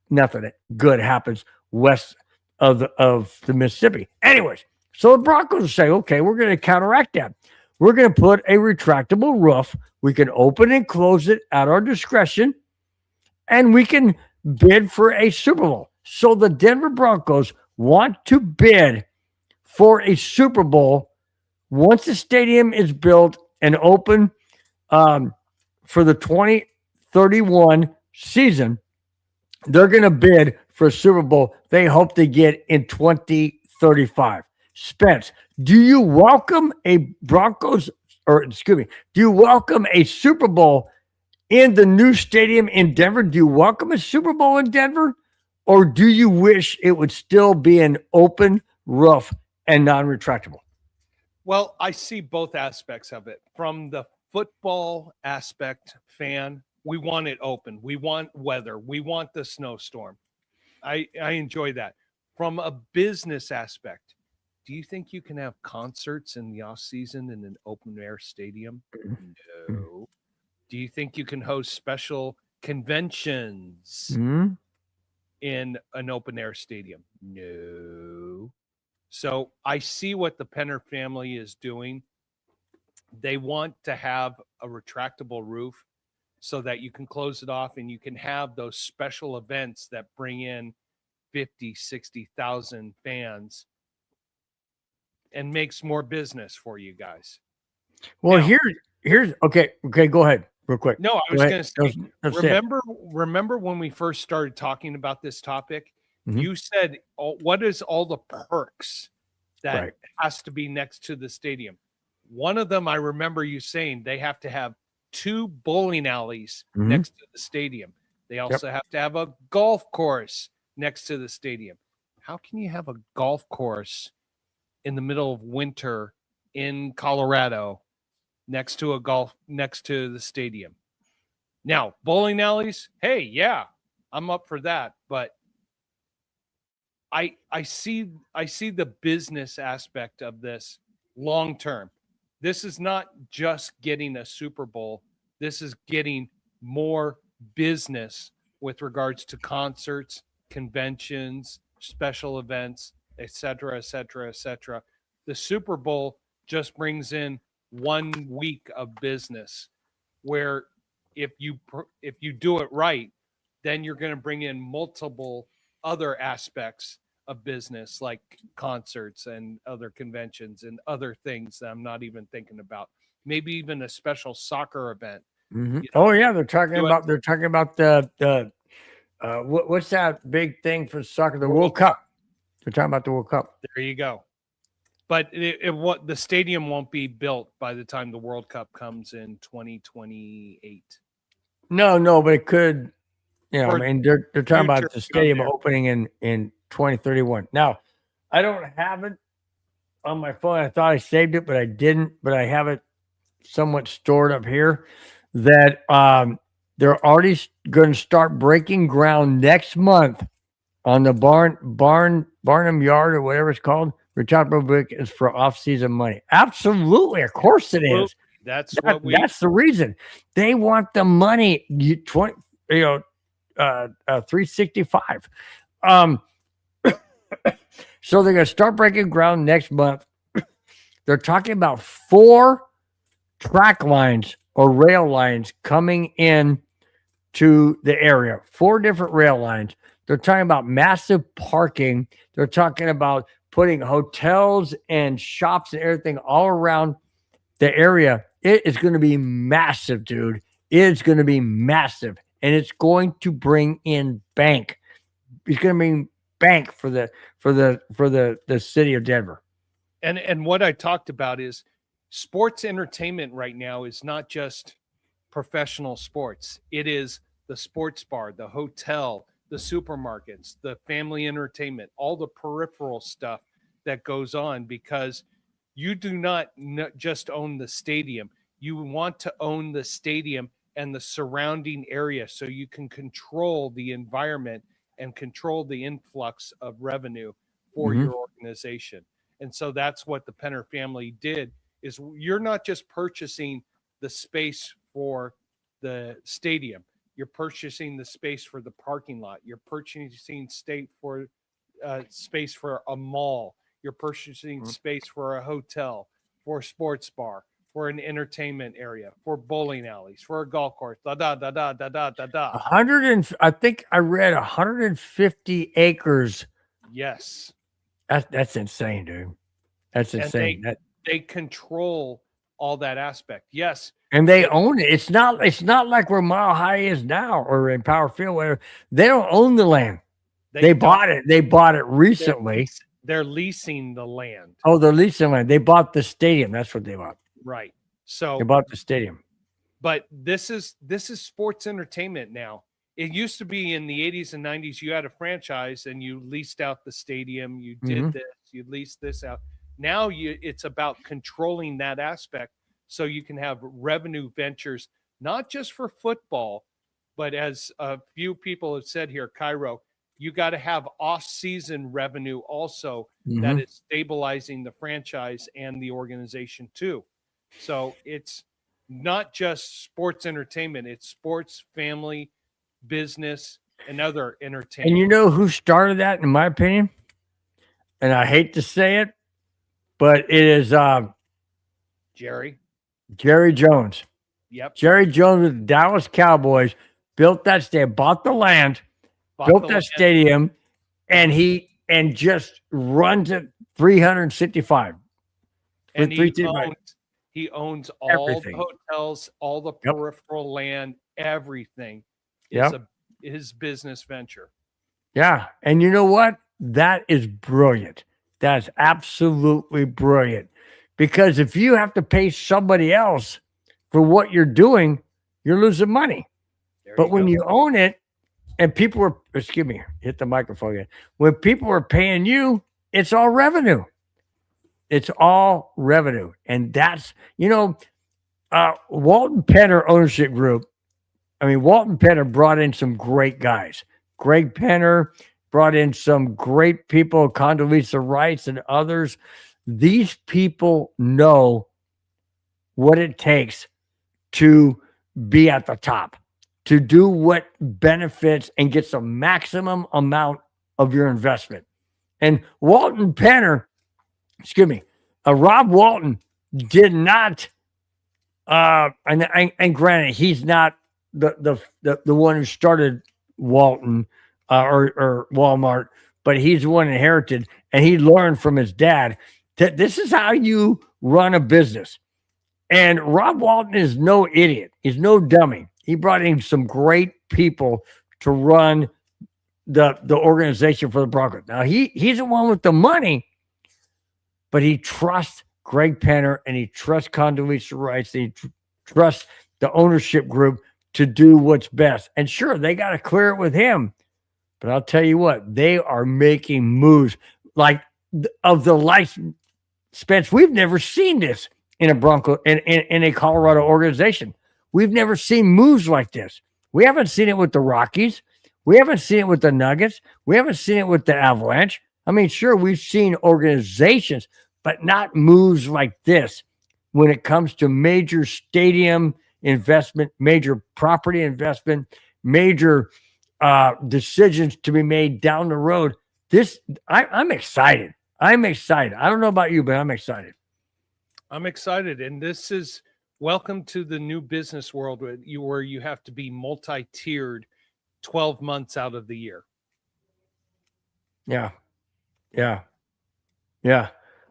nothing good happens west of the Mississippi. Anyways, so the Broncos say, okay, we're going to counteract that. We're going to put a retractable roof. We can open and close it at our discretion, and we can bid for a Super Bowl. So the Denver Broncos want to bid for a Super Bowl once the stadium is built and open for the 2031 season. They're going to bid for a Super Bowl they hope to get in 2035. Spence, do you welcome a do you welcome a Super Bowl in the new stadium in Denver? Do you welcome a Super Bowl in Denver? Or do you wish it would still be an open roof and non-retractable? Well, I see both aspects of it. From the football aspect, fan, we want it open. We want weather. We want the snowstorm. I enjoy that. From a business aspect, do you think you can have concerts in the off season in an open air stadium? No. Do you think you can host special conventions in an open air stadium? No. So I see what the Penner family is doing. They want to have a retractable roof so that you can close it off and you can have those special events that bring in 50, 60,000 fans and makes more business for you guys. Well, now, here's okay, go ahead real quick. No, I was going to say, remember when we first started talking about this topic, you said, what is all the perks that has to be next to the stadium? One of them, I remember you saying they have to have 2 bowling alleys next to the stadium. They also have to have a golf course next to the stadium. How can you have a golf course in the middle of winter in Colorado next to the stadium? Now, bowling alleys, hey, yeah, I'm up for that, but I see the business aspect of this long term. This is not just getting a Super Bowl. This is getting more business with regards to concerts, conventions, special events, et cetera, et cetera, et cetera. The Super Bowl just brings in 1 week of business, where if you do it right, then you're going to bring in multiple other aspects of business, like concerts and other conventions and other things that I'm not even thinking about. Maybe even a special soccer event. Oh yeah, they're talking about the what's that big thing for soccer? The World Cup. They're talking about the World Cup. There you go. But the stadium won't be built by the time the World Cup comes in 2028. No, but it could. I mean, they're talking about the stadium opening in 2031. Now, I don't have it on my phone. I thought I saved it, but I didn't. But I have it somewhat stored up here. That they're already going to start breaking ground next month on the Barnum Yard or whatever it's called. Retractable brick is for off-season money. Absolutely, of course it is. That's the reason they want the money. 365. So they're going to start breaking ground next month. They're talking about 4 track lines or rail lines coming in to the area. 4 different rail lines. They're talking about massive parking. They're talking about putting hotels and shops and everything all around the area. It is going to be massive, dude. It's going to be massive, and it's going to bring in bank. It's going to bring bank for the city of Denver. And what I talked about is sports entertainment right now is not just professional sports. It is the sports bar, the hotel, the supermarkets, the family entertainment, all the peripheral stuff that goes on, because you do not just own the stadium. You want to own the stadium and the surrounding area so you can control the environment and control the influx of revenue for your organization. And so that's what the Penner family did, is you're not just purchasing the space for the stadium. You're purchasing the space for the parking lot. You're purchasing space for a mall. You're purchasing space for a hotel, for a sports bar, for an entertainment area, for bowling alleys, for a golf course. I think I read 150 acres. Yes. That's insane, dude. That's insane. They control all that aspect. Yes. And they own it. It's not like where Mile High is now or in Power Field, where they don't own the land. They bought it. They bought it recently. They're leasing the land. Oh, they're leasing land. They bought the stadium. That's what they bought. Right. So they bought the stadium. But this is sports entertainment now. It used to be in the 80s and 90s, you had a franchise and you leased out the stadium. You did this, you leased this out. Now it's about controlling that aspect so you can have revenue ventures, not just for football, but as a few people have said here, Cairo, you got to have off-season revenue also that is stabilizing the franchise and the organization too. So it's not just sports entertainment, it's sports, family, business, and other entertainment. And you know who started that, in my opinion? And I hate to say it, but it is Jerry Jones. Yep. Jerry Jones with the Dallas Cowboys built that stadium, bought the land, built that stadium, and just runs it 365. And he owns all everything. The hotels, all the peripheral land, everything is his business venture. Yeah. And you know what? That is brilliant. That's absolutely brilliant. Because if you have to pay somebody else for what you're doing, you're losing money. But when you own it and people are, excuse me, hit the microphone again. When people are paying you, it's all revenue. It's all revenue. And that's, Walton Penner Ownership Group. I mean, Walton Penner brought in some great guys. Greg Penner brought in some great people, Condoleezza Rice and others. These people know what it takes to be at the top, to do what benefits and gets the maximum amount of your investment. And Walton Penner, Rob Walton did not, and granted, he's not the one who started Walton or Walmart, but he's the one inherited, and he learned from his dad that this is how you run a business. And Rob Walton is no idiot. He's no dummy. He brought in some great people to run the organization for the Broncos. Now, he's the one with the money, but he trusts Greg Penner and he trusts Condoleezza Rice. He trusts the ownership group to do what's best. And sure, they got to clear it with him. But I'll tell you what, they are making moves like of the life, Spence. We've never seen this in a Bronco, in a Colorado organization. We've never seen moves like this. We haven't seen it with the Rockies. We haven't seen it with the Nuggets. We haven't seen it with the Avalanche. I mean, sure, we've seen organizations, but not moves like this when it comes to major stadium investment, major property investment, major decisions to be made down the road. I'm excited. I'm excited. I don't know about you, but I'm excited. I'm excited. And this is Welcome to the new business world where you have to be multi-tiered 12 months out of the year. Yeah. Yeah. Yeah.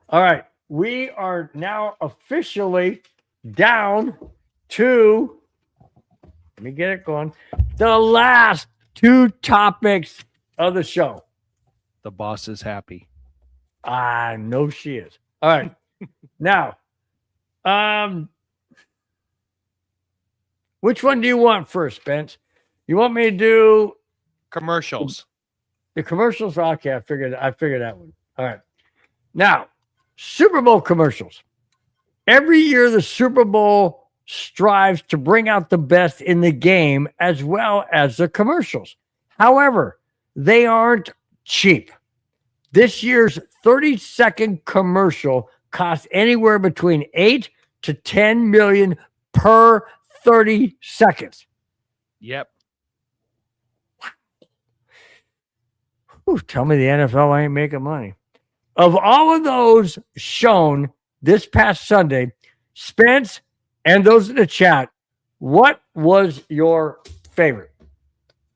All right. We are now officially down to, let me get it going, the last two topics of the show. The boss is happy. I know she is. All right. Now, which one do you want first, Spence? You want me to do Commercials. the commercials? Okay, I figured that one. All right. Now, Super Bowl commercials. Every year, the Super Bowl strives to bring out the best in the game as well as the commercials. However, they aren't cheap. This year's 30-second commercial costs anywhere between 8 to 10 million per 30 seconds. Yep. Ooh, tell me the NFL ain't making money. Of all of those shown this past Sunday, Spence and those in the chat, what was your favorite?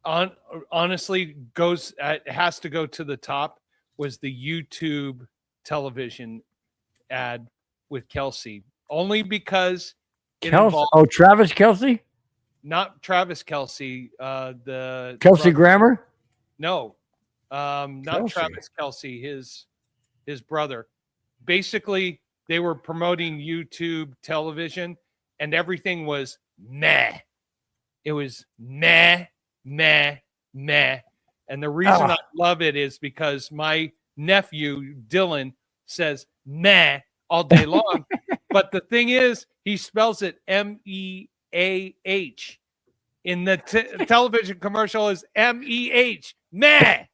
Honestly, it has to go to the top. Was the YouTube television ad with Kelsey, only because it involved Travis Kelsey? not Travis Kelsey, the Kelsey brother. Grammer? No, not Kelsey. Travis Kelsey, his brother. Basically, they were promoting YouTube television, and everything was meh. It was meh, meh, meh. And the reason I love it is because my nephew, Dylan, says meh all day long. But the thing is, he spells it M-E-A-H. In the television commercial is M-E-H. Meh.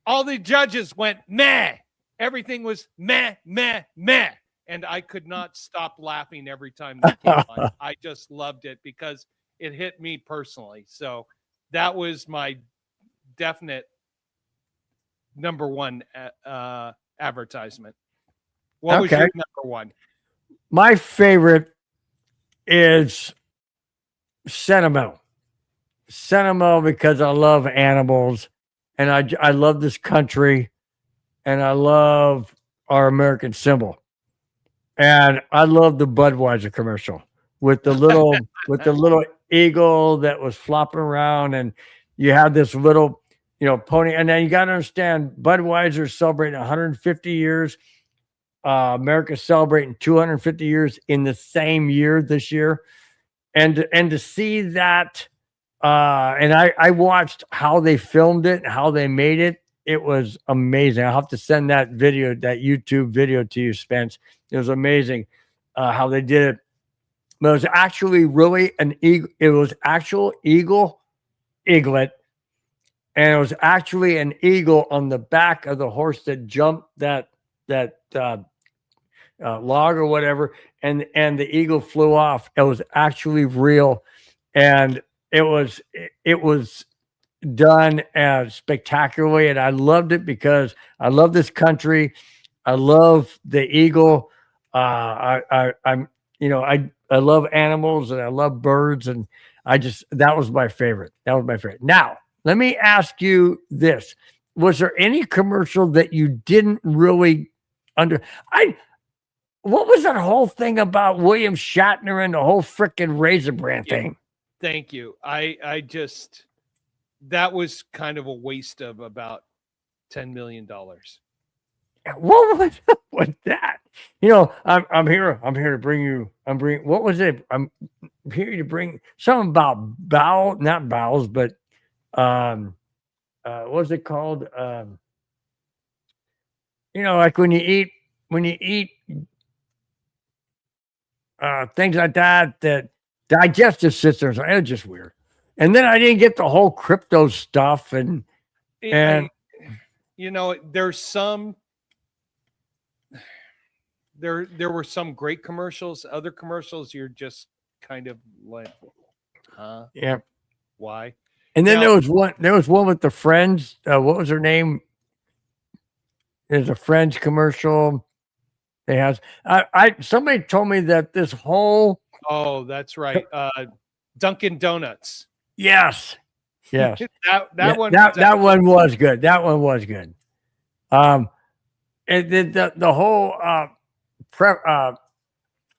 All the judges went meh. Everything was meh, meh, meh. And I could not stop laughing every time they came on. I just loved it because it hit me personally. So that was my definite number one advertisement. What was your number one? My favorite is Sentimental. Sentimental because I love animals and I love this country and I love our American symbol. And I love the Budweiser commercial with the little eagle that was flopping around, and you have this little, pony. And then you got to understand, Budweiser is celebrating 150 years. America's celebrating 250 years in the same year this year, and to see that, and I watched how they filmed it, how they made it. It was amazing. I'll have to send that video, that YouTube video, to you, Spence. It was amazing how they did it. But it was actually really an eagle. It was actual eaglet, and it was actually an eagle on the back of the horse that jumped that log or whatever, and the eagle flew off. It was actually real, and it was done spectacularly, and I loved it because I love this country. I love the eagle. I love animals and I love birds, and that was my favorite. Now, let me ask you this. Was there any commercial that you didn't really what was that whole thing about William Shatner and the whole freaking Razor Brand thing? Thank you. I just, that was kind of a waste of about $10 million. What was with that? I'm here to bring you. What was it? I'm here to bring something about not bowels, but what was it called? Like when you eat things like that digestive systems. It was just weird. And then I didn't get the whole crypto stuff, and there's some. There were some great commercials. Other commercials, you're just kind of like, huh? Yeah. Why? And then there was one with the Friends. What was her name? There's a Friends commercial. It has. I somebody told me that this whole Oh, that's right. Dunkin' Donuts. yes. that Yeah, one. that one was good. That one was good. And the whole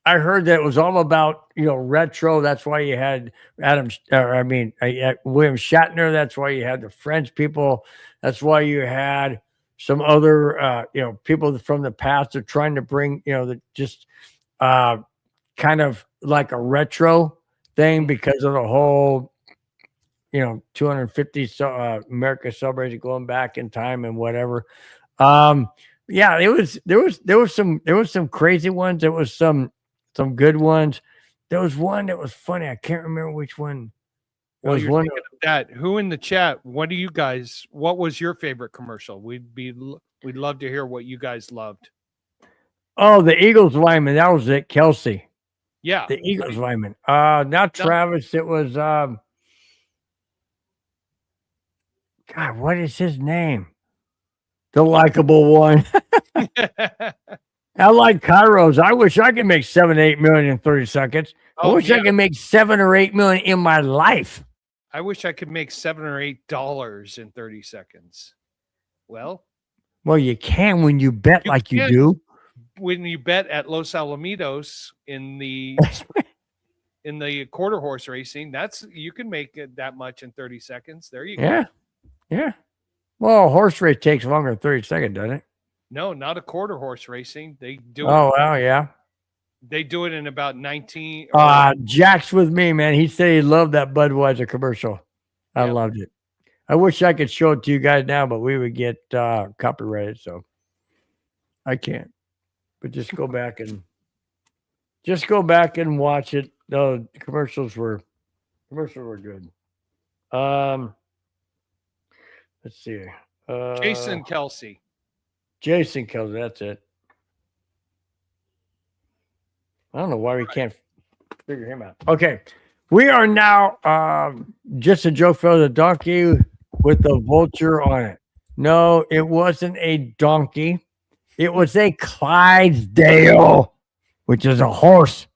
I heard that it was all about retro. That's why you had William Shatner. That's why you had the French people. That's why you had some other people from the past are trying to bring just kind of like a retro thing because of the whole 250 America celebrated going back in time and whatever. Yeah, there was some crazy ones. There was some good ones. There was one that was funny. I can't remember which one. Well, you're thinking of that. Who in the chat? What was your favorite commercial? We'd love to hear what you guys loved. Oh, the Eagles lineman. That was it, Kelsey. Yeah, the Eagles lineman. Not Travis. It was God. What is his name? The likable one. I like Kairos. I wish I could make 7 to 8 million in 30 seconds. I wish I could make 7 or 8 million in my life. I wish I could make $7 or $8 in 30 seconds. Well, you can when you bet like you do. When you bet at Los Alamitos in the quarter horse racing, you can make it that much in 30 seconds. There you go. Yeah. Well, a horse race takes longer than 30 seconds, doesn't it? No, not a quarter horse racing. They do. Oh, well, yeah. They do it in about 19. Jack's with me, man. He said he loved that Budweiser commercial. I loved it. I wish I could show it to you guys now, but we would get copyrighted, so I can't. But just go back and watch it. The commercials were good. Let's see. Jason Kelsey. That's it. I don't know why we can't figure him out. Okay. We are now just a joke for the donkey with the vulture on it. No, it wasn't a donkey. It was a Clydesdale, which is a horse.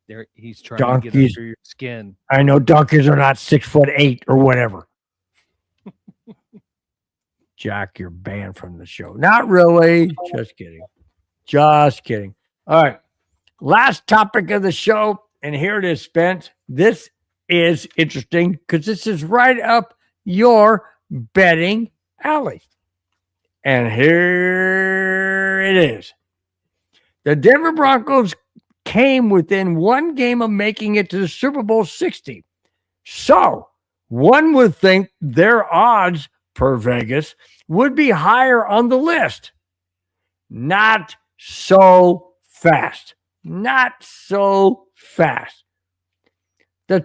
There, he's trying to get under your skin. I know donkeys are not 6'8" or whatever. Jack, you're banned from the show. Not really. Just kidding. All right. Last topic of the show, and here it is, Spence. This is interesting because this is right up your betting alley. And here it is. The Denver Broncos came within one game of making it to the Super Bowl 60. So one would think their odds per Vegas would be higher on the list. Not so fast. The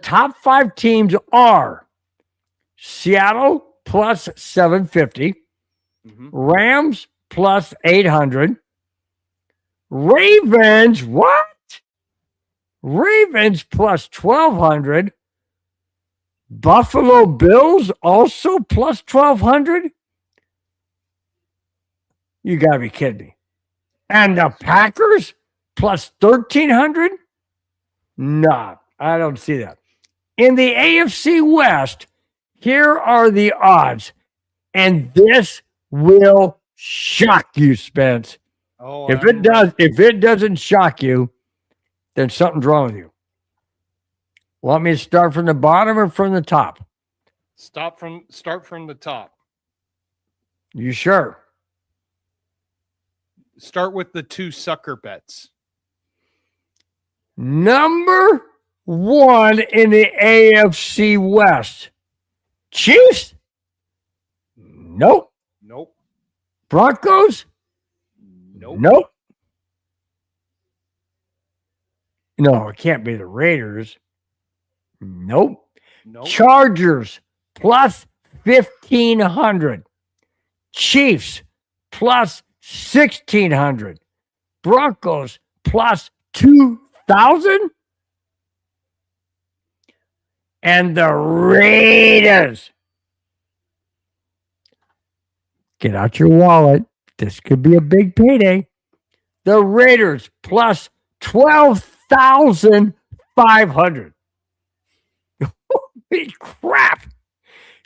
top 5 teams are Seattle plus 750, Rams plus 800, Ravens, what? Ravens plus 1,200, Buffalo Bills also plus 1,200. You got to be kidding me. And the Packers plus 1,300? Nah, I don't see that. In the AFC West, here are the odds. And this will shock you, Spence. Oh, if it doesn't shock you, then something's wrong with you. Want me to start from the bottom or from the top? Start from the top. You sure? Start with the 2 sucker bets. Number 1 in the AFC West. Chiefs? Nope. Broncos? Nope. No, it can't be the Raiders. Nope. Chargers plus 1,500. Chiefs plus 1,600. Broncos plus 2,000. And the Raiders. Get out your wallet. This could be a big payday. The Raiders plus 12,500. Holy crap.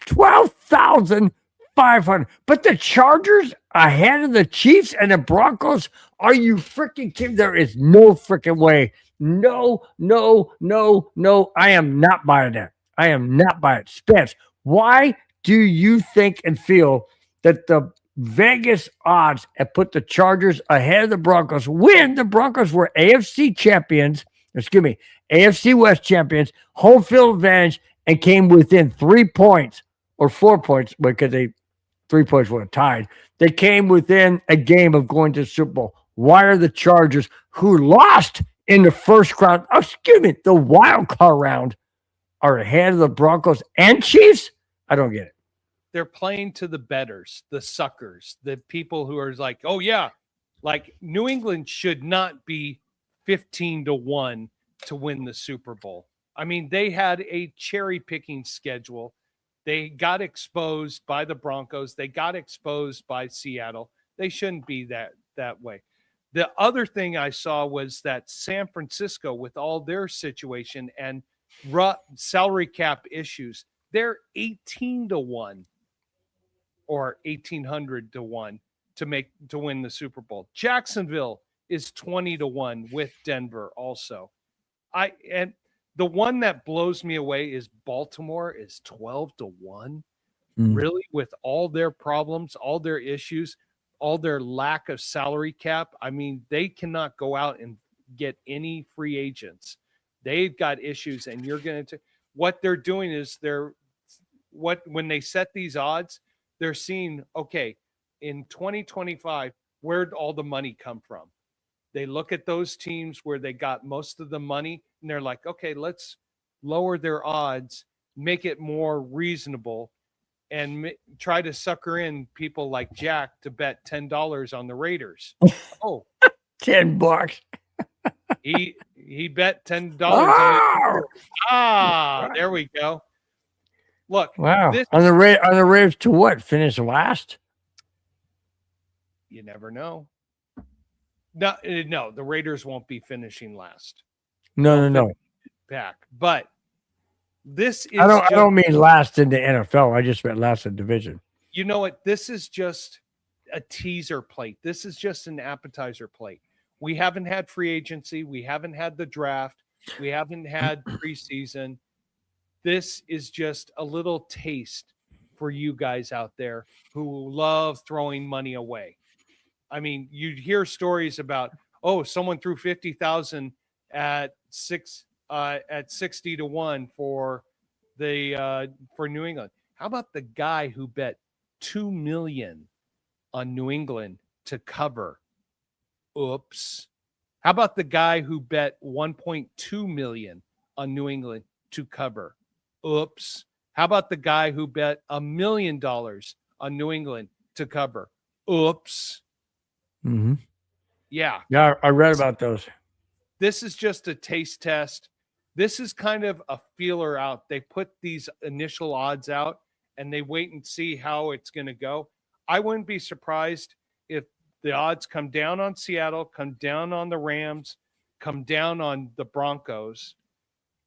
12,500. But the Chargers ahead of the Chiefs and the Broncos? Are you freaking kidding? There is no freaking way. No. I am not buying that. I am not buying it. Spence, why do you think and feel that the Vegas odds have put the Chargers ahead of the Broncos when the Broncos were AFC champions, AFC West champions, home field advantage, and came within 3 points or 4 points because 3 points were tied. They came within a game of going to the Super Bowl. Why are the Chargers, who lost in the first round, the wild card round, are ahead of the Broncos and Chiefs? I don't get it. They're playing to the bettors, the suckers, the people who are like, oh, yeah, like New England should not be 15-1 to win the Super Bowl. I mean, they had a cherry picking schedule. They got exposed by the Broncos. They got exposed by Seattle. They shouldn't be that way. The other thing I saw was that San Francisco, with all their situation and salary cap issues, they're 18-1 or 1,800-1 to win the Super Bowl. Jacksonville is 20-1 with Denver also. And the one that blows me away is Baltimore is 12-1. Really, with all their problems, all their issues, all their lack of salary cap. I mean, they cannot go out and get any free agents. They've got issues, and you're going to what they're doing is when they set these odds, they're seeing, okay, in 2025, where'd all the money come from? They look at those teams where they got most of the money, and they're like, okay, let's lower their odds, make it more reasonable, and try to sucker in people like Jack to bet $10 on the Raiders. Oh, $10. He bet $10 Oh! on it. There we go. Look, wow. On the Raiders to what? Finish last? You never know. No, the Raiders won't be finishing last. No. Back, but this is. I don't mean last in the NFL. I just meant last in division. You know what? This is just a teaser plate. This is just an appetizer plate. We haven't had free agency. We haven't had the draft. We haven't had preseason. This is just a little taste for you guys out there who love throwing money away. I mean, you hear stories about, someone threw 50,000 at 60-1 for New England. How about the guy who bet $2 million on New England to cover? Oops. How about the guy who bet 1.2 million on New England to cover? Oops. How about the guy who bet $1 million on New England to cover? Oops. Mm-hmm. Yeah. Yeah, I read about those. This is just a taste test. This is kind of a feeler out. They put these initial odds out and they wait and see how it's going to go. I wouldn't be surprised if the odds come down on Seattle, come down on the Rams, come down on the Broncos,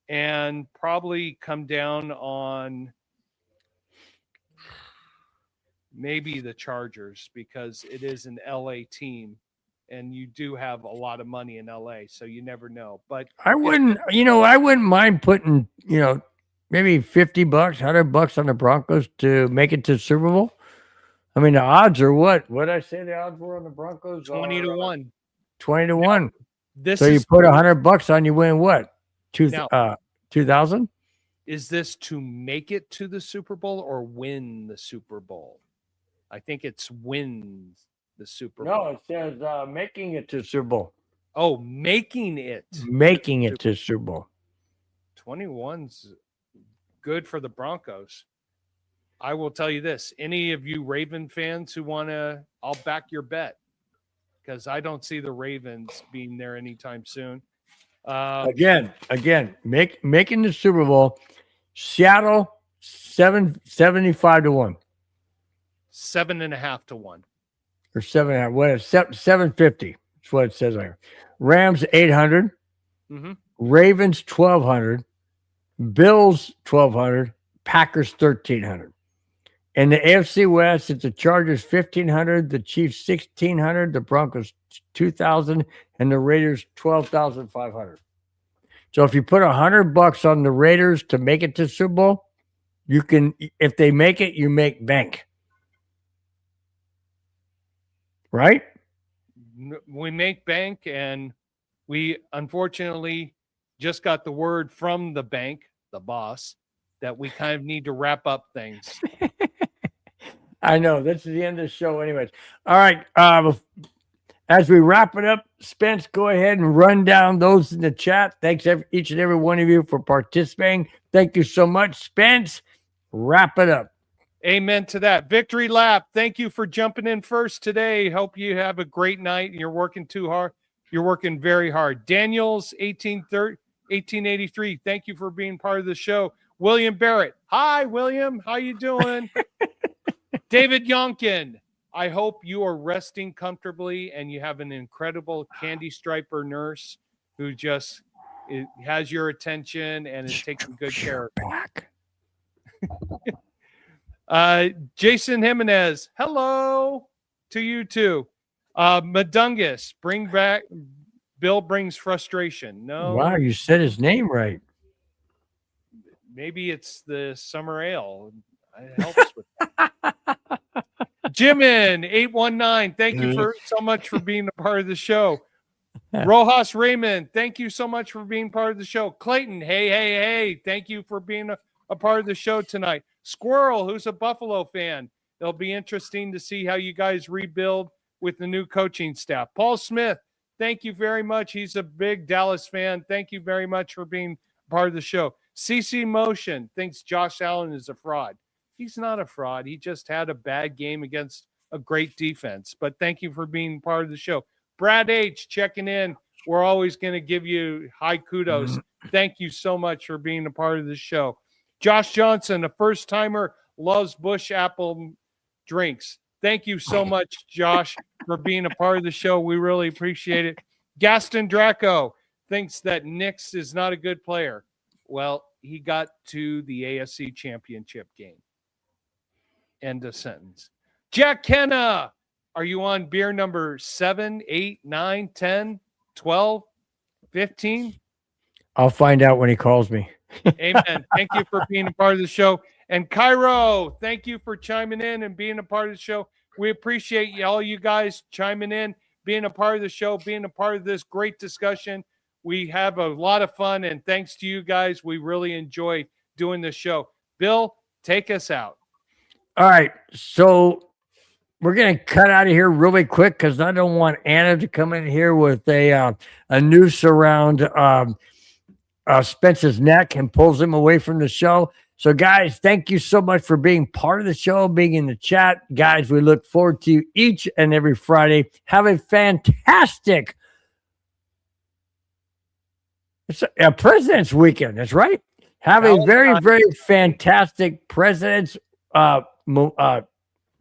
and probably come down on maybe the Chargers because it is an LA team and you do have a lot of money in LA, so you never know. But I wouldn't mind putting, maybe $50, $100 on the Broncos to make it to the Super Bowl. I mean, the odds are what? What did I say the odds were on the Broncos? 20-1. 20-1. This so you put $100 on, you win what? 2,000? Is this to make it to the Super Bowl or win the Super Bowl? I think it's win the Super Bowl. No, it says making it to Super Bowl. Oh, making it. Making it to Super Bowl. 21's good for the Broncos. I will tell you this. Any of you Raven fans who want to, I'll back your bet because I don't see the Ravens being there anytime soon. Again, making the Super Bowl, Seattle 75-1. 7.5-1. or 700. What is 750? That's what it says there. Rams 800. Mhm. Ravens 1,200. Bills 1,200. Packers 1,300. In the AFC West, it's the Chargers 1,500, the Chiefs 1,600, the Broncos 2,000, and the Raiders 12,500. So if you put $100 on the Raiders to make it to Super Bowl, you can. If they make it, you make bank. Right? We make bank, and we unfortunately just got the word from the bank, the boss, that we kind of need to wrap up things. I know. This is the end of the show anyways. All right. As we wrap it up, Spence, go ahead and run down those in the chat. Thanks each and every one of you for participating. Thank you so much. Spence, wrap it up. Amen to that. Victory Lap, thank you for jumping in first today. Hope you have a great night. You're working too hard. You're working very hard. Daniels, 1883, thank you for being part of the show. William Barrett, hi, William. How you doing? David Yonkin, I hope you are resting comfortably and you have an incredible candy striper nurse who just has your attention and is taking good care of you. Jason Jimenez, hello to you too. Madungus, bring back Bill brings frustration. No. Wow, you said his name right. Maybe it's summer ale. It helps with that. Jimin 819, thank you so much for being a part of the show. Rojas Raymond, thank you so much for being part of the show. Clayton, hey, thank you for being a part of the show tonight. Squirrel, who's a Buffalo fan. It'll be interesting to see how you guys rebuild with the new coaching staff. Paul Smith, thank you very much. He's a big Dallas fan. Thank you very much for being part of the show. CC Motion thinks Josh Allen is a fraud. He's not a fraud. He just had a bad game against a great defense. But thank you for being part of the show. Brad H. checking in. We're always going to give you high kudos. Thank you so much for being a part of the show. Josh Johnson, a first-timer, loves Bush Apple drinks. Thank you so much, Josh, for being a part of the show. We really appreciate it. Gaston Draco thinks that Nix is not a good player. Well, he got to the AFC Championship game. End of sentence. Jack Kenna, are you on beer number 7, 8, 9, 10, 12, 15? I'll find out when he calls me. Amen. Thank you for being a part of the show. And Cairo, thank you for chiming in and being a part of the show. We appreciate all you guys chiming in, being a part of the show, being a part of this great discussion. We have a lot of fun, and thanks to you guys, we really enjoy doing this show. Bill, take us out. All right, so we're going to cut out of here really quick because I don't want Anna to come in here with a noose around Spence's neck and pulls him away from the show. So, guys, thank you so much for being part of the show, being in the chat. Guys, we look forward to you each and every Friday. Have a fantastic President's Weekend. That's right. Have a very, very fantastic President's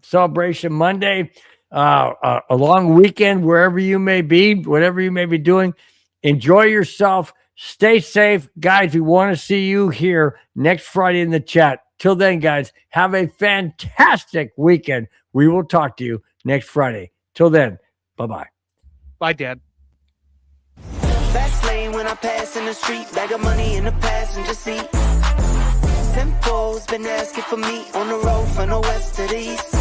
celebration Monday, a long weekend, wherever you may be, whatever you may be doing. Enjoy yourself. Stay safe. Guys, we want to see you here next Friday in the chat. Till then, guys, have a fantastic weekend. We will talk to you next Friday. Till then, bye-bye. Bye, Dad. Fast lane when I pass in the street, bag of money in the passenger seat. Simcoe's been asking for me on the road from the west to the east.